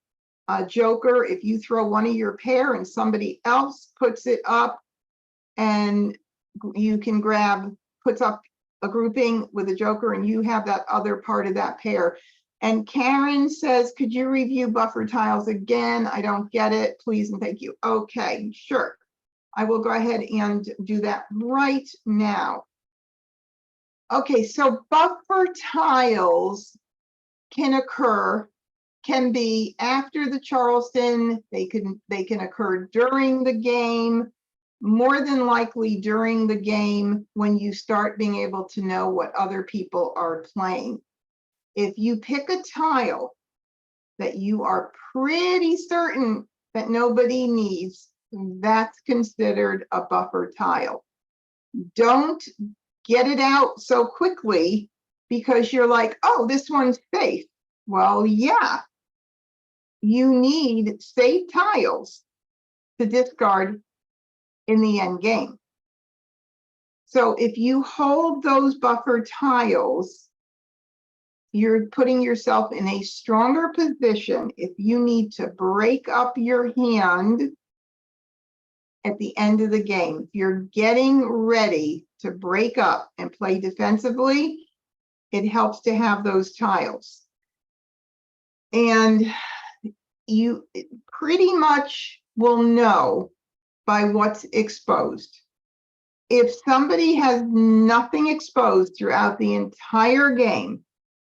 a joker if you throw one of your pair and somebody else puts it up, and you can puts up a grouping with a joker and you have that other part of that pair. And Karen says, could you review buffer tiles again? I don't get it, please and thank you. Okay, sure. I will go ahead and do that right now. Okay, so buffer tiles can be after the Charleston. They can occur during the game, more than likely during the game when you start being able to know what other people are playing. If you pick a tile that you are pretty certain that nobody needs, that's considered a buffer tile. Don't get it out so quickly because you're like, oh, this one's safe. Well, yeah, you need safe tiles to discard in the end game. So if you hold those buffer tiles, you're putting yourself in a stronger position if you need to break up your hand at the end of the game. If you're getting ready to break up and play defensively, it helps to have those tiles. And you pretty much will know by what's exposed. If somebody has nothing exposed throughout the entire game,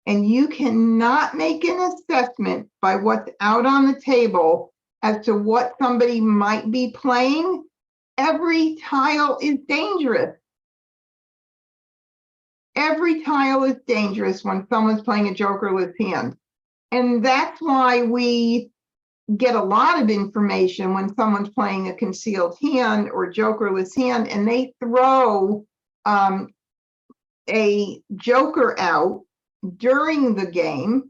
and you cannot make an assessment by what's out on the table as to what somebody might be playing, every tile is dangerous. Every tile is dangerous when someone's playing a jokerless hand. And that's why we get a lot of information when someone's playing a concealed hand or jokerless hand and they throw a joker out during the game,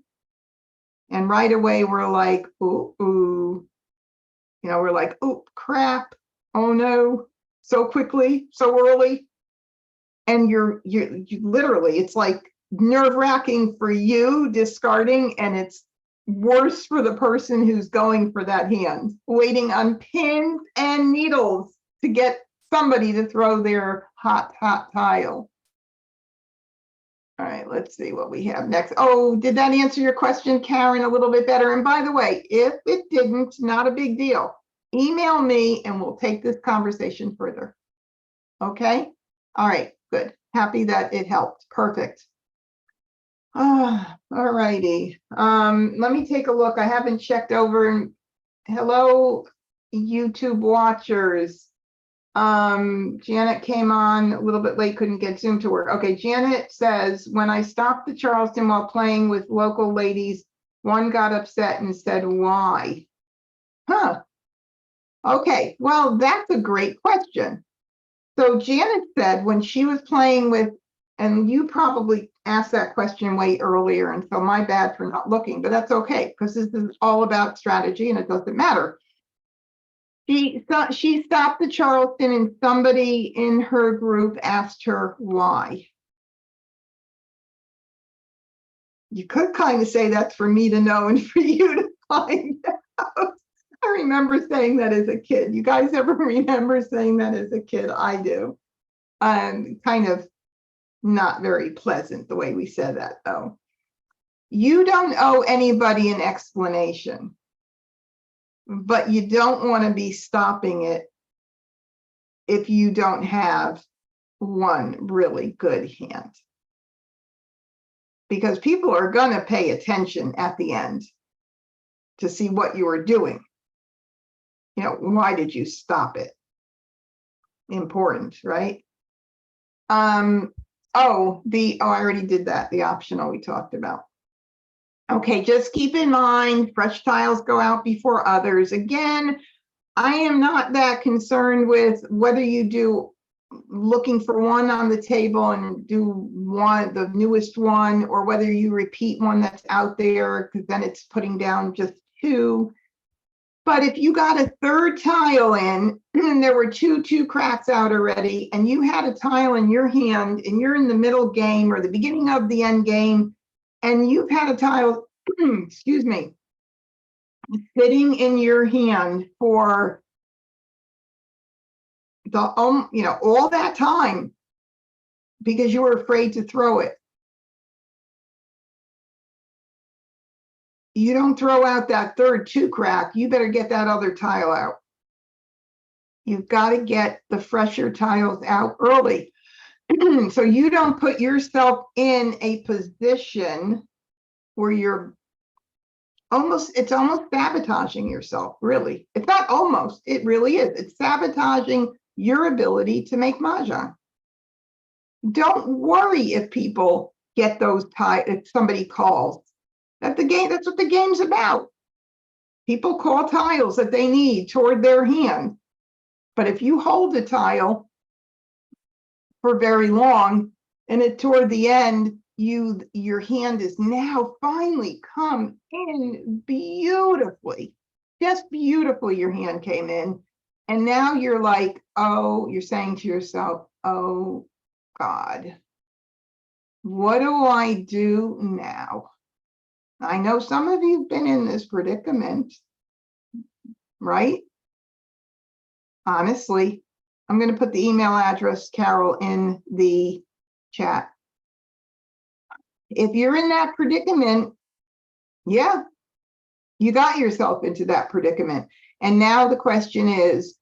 and right away we're like, ooh, we're like, oh crap, oh no, so quickly, so early. And you literally, it's like nerve-wracking for you discarding, and it's worse for the person who's going for that hand, waiting on pins and needles to get somebody to throw their hot tile. All right, let's see what we have next. Oh, did that answer your question, Karen, a little bit better? And by the way, if it didn't, not a big deal. Email me and we'll take this conversation further. Okay? All right, good. Happy that it helped. Perfect. All righty. Let me take a look. I haven't checked over. Hello, YouTube watchers. Janet came on a little bit late, couldn't get Zoom to work. Okay, Janet says, when I stopped the Charleston while playing with local ladies, one got upset and said, why? Huh. Okay, well, that's a great question. So Janet said when she was playing with, and you probably asked that question way earlier, and so my bad for not looking, but that's okay, because this is all about strategy and it doesn't matter. She stopped the Charleston and somebody in her group asked her why. You could kind of say that's for me to know and for you to find out. I remember saying that as a kid. You guys ever remember saying that as a kid? I do. Kind of not very pleasant the way we said that, though. You don't owe anybody an explanation, but you don't want to be stopping it if you don't have one really good hand. Because people are going to pay attention at the end to see what you were doing. Why did you stop it? Important, right? I already did that, the optional we talked about. Okay, just keep in mind, fresh tiles go out before others. Again, I am not that concerned with whether you do looking for one on the table and do one, the newest one, or whether you repeat one that's out there, because then it's putting down just two. But if you got a third tile in, and there were two cracks out already, and you had a tile in your hand, and you're in the middle game or the beginning of the end game, and you've had a tile, excuse me, sitting in your hand for the all that time because you were afraid to throw it. You don't throw out that third 2 crack, you better get that other tile out. You've got to get the fresher tiles out early. So you don't put yourself in a position where it's almost sabotaging yourself, really. It's not almost, it really is. It's sabotaging your ability to make Mahjong. Don't worry if people get those if somebody calls. That's what the game's about. People call tiles that they need toward their hand. But if you hold the tile for very long and toward the end, your hand is now finally come in beautifully, just beautifully your hand came in. And now you're like, oh, you're saying to yourself, oh God, what do I do now? I know some of you have been in this predicament, right? Honestly, I'm going to put the email address, Carol, in the chat. If you're in that predicament, yeah, you got yourself into that predicament. And now the question is,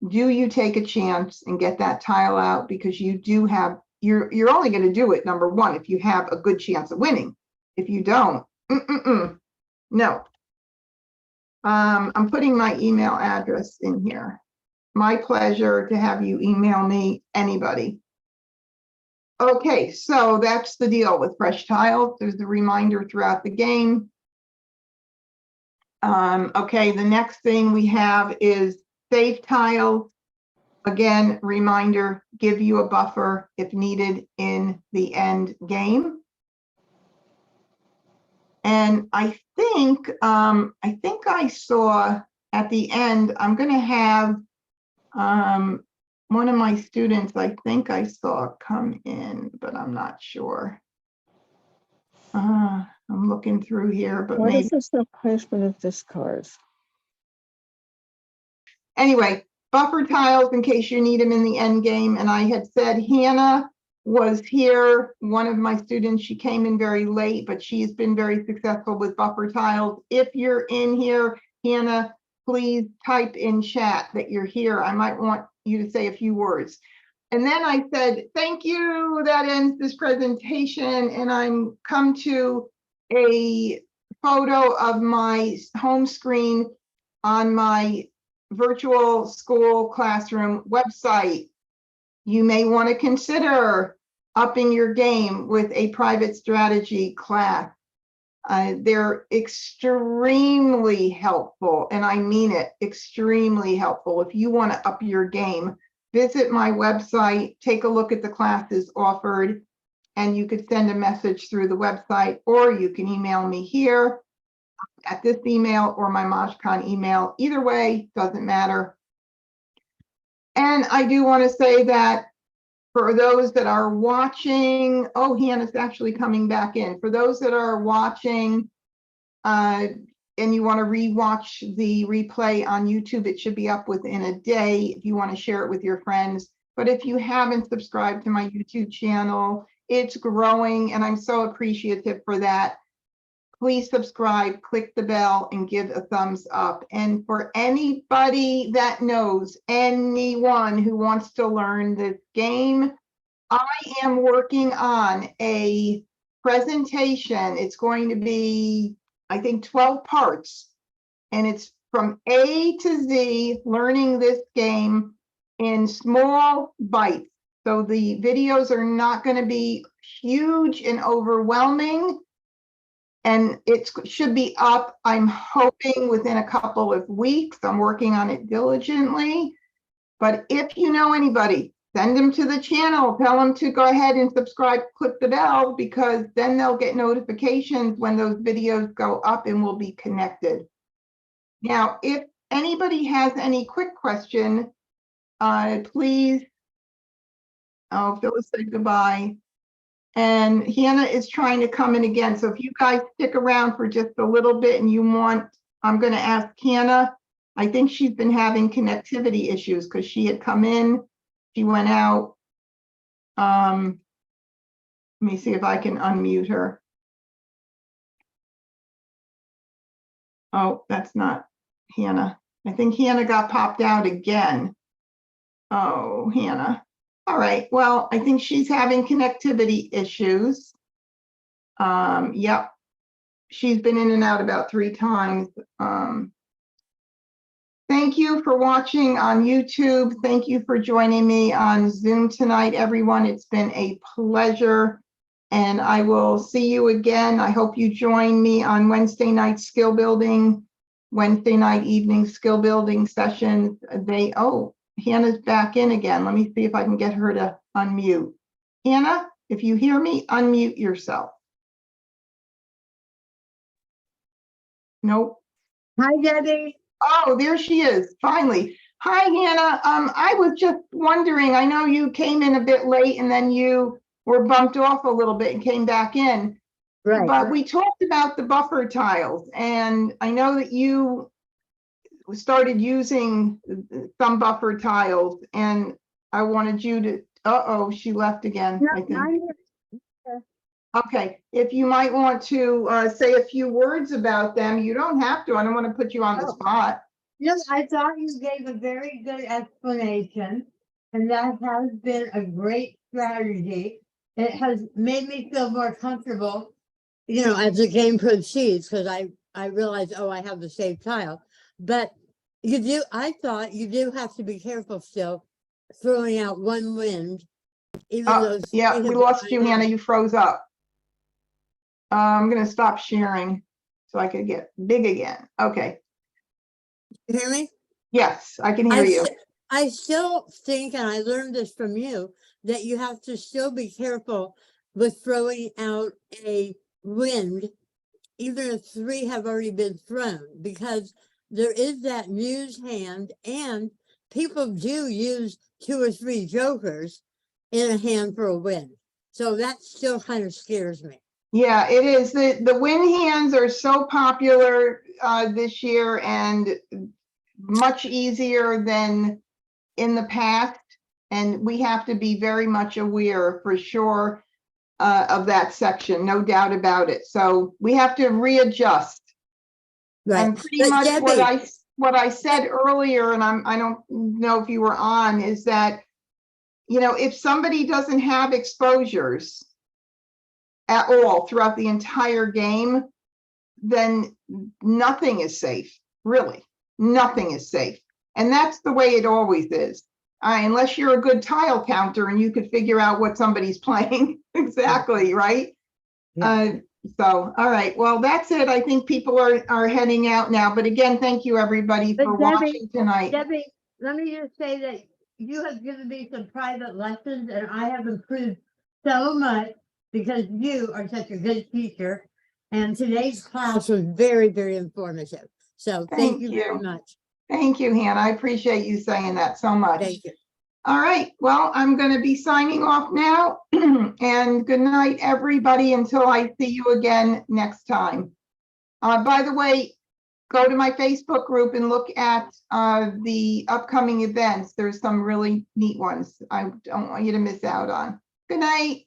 do you take a chance and get that tile out? Because you do have, you're only going to do it, number one, if you have a good chance of winning. If you don't, no. I'm putting my email address in here. My pleasure to have you email me, anybody. Okay, so that's the deal with fresh tiles. There's a reminder throughout the game. Okay, the next thing we have is safe tiles. Again, reminder, give you a buffer if needed in the end game. And I think I saw at the end, I'm going to have one of my students, I think I saw come in, but I'm not sure. I'm looking through here, but What maybe. is this replacement of discards? Anyway, buffer tiles in case you need them in the end game. And I had said Hannah was here, one of my students. She came in very late, but she's been very successful with buffer tiles. If you're in here, Hannah, please type in chat that you're here. I might want you to say a few words. And then I said, thank you, that ends this presentation. And I'm come to a photo of my home screen on my virtual school classroom website. You may want to consider upping your game with a private strategy class. They're extremely helpful, and I mean it, extremely helpful. If you want to up your game, visit my website, take a look at the classes offered, and you could send a message through the website, or you can email me here at this email or my MajCon email. Either way, doesn't matter. And I do want to say that for those that are watching, oh, Hannah's actually coming back in. For those that are watching and you want to rewatch the replay on YouTube, it should be up within a day if you want to share it with your friends. But if you haven't subscribed to my YouTube channel, it's growing and I'm so appreciative for that. Please subscribe, click the bell, and give a thumbs up. And for anybody that knows anyone who wants to learn this game, I am working on a presentation. It's going to be, I think, 12 parts. And it's from A to Z, learning this game in small bites. So the videos are not going to be huge and overwhelming. And it should be up, I'm hoping, within a couple of weeks. I'm working on it diligently. But if you know anybody, send them to the channel. Tell them to go ahead and subscribe, click the bell, because then they'll get notifications when those videos go up and will be connected. Now, if anybody has any quick question, please. Oh, Phyllis said goodbye. And Hannah is trying to come in again. So if you guys stick around for just a little bit and you want, I'm going to ask Hannah. I think she's been having connectivity issues because she had come in, she went out. Let me see if I can unmute her. Oh, that's not Hannah. I think Hannah got popped out again. Oh, Hannah. All right, well, I think she's having connectivity issues. Yep. She's been in and out about 3 times. Thank you for watching on YouTube. Thank you for joining me on Zoom tonight, everyone. It's been a pleasure. And I will see you again. I hope you join me on Wednesday night skill building, Wednesday night evening skill building sessions. Oh, Hannah's back in again. Let me see if I can get her to unmute. Hannah, if you hear me, unmute yourself. Nope. Hi, Debbie. Oh, there she is, finally. Hi, Hannah. I was just wondering, I know you came in a bit late and then you were bumped off a little bit and came back in. Right. But we talked about the buffer tiles, and I know that you started using some buffer tiles, and I wanted you to, uh-oh, she left again, I think. Okay, if you might want to say a few words about them, you don't have to. I don't want to put you on the Oh. spot. No, I thought you gave a very good explanation, and that has been a great strategy. It has made me feel more comfortable, as the game proceeds, because I realized, oh, I have the save tile. But I thought you do have to be careful still throwing out one wind, even though. Yeah, we lost you, Hannah. You froze up. I'm going to stop sharing so I could get big again. Okay. You hear me? Yes, I can hear you. I still think, and I learned this from you, that you have to still be careful with throwing out a wind, even if 3 have already been thrown, because there is that news hand, and people do use 2 or 3 jokers in a hand for a win. So that still kind of scares me. Yeah, it is. The win hands are so popular this year and much easier than in the past. And we have to be very much aware for sure of that section, no doubt about it. So we have to readjust. Right. And pretty But much Debbie, what I said earlier, and I don't know if you were on, is that, if somebody doesn't have exposures at all throughout the entire game, then nothing is safe, really. Nothing is safe. And that's the way it always is. Unless you're a good tile counter and you could figure out what somebody's playing. Exactly, right? Yeah. So, all right. Well, that's it. I think people are heading out now. But again, thank you everybody But for Debbie, watching tonight. Debbie, let me just say that you have given me some private lessons, and I have improved so much because you are such a good teacher. And today's class was very, very informative. So thank you very much. Thank you, Hannah. I appreciate you saying that so much. Thank you. All right. Well, I'm going to be signing off now. And good night, everybody, until I see you again next time. By the way, go to my Facebook group and look at the upcoming events. There's some really neat ones I don't want you to miss out on. Good night.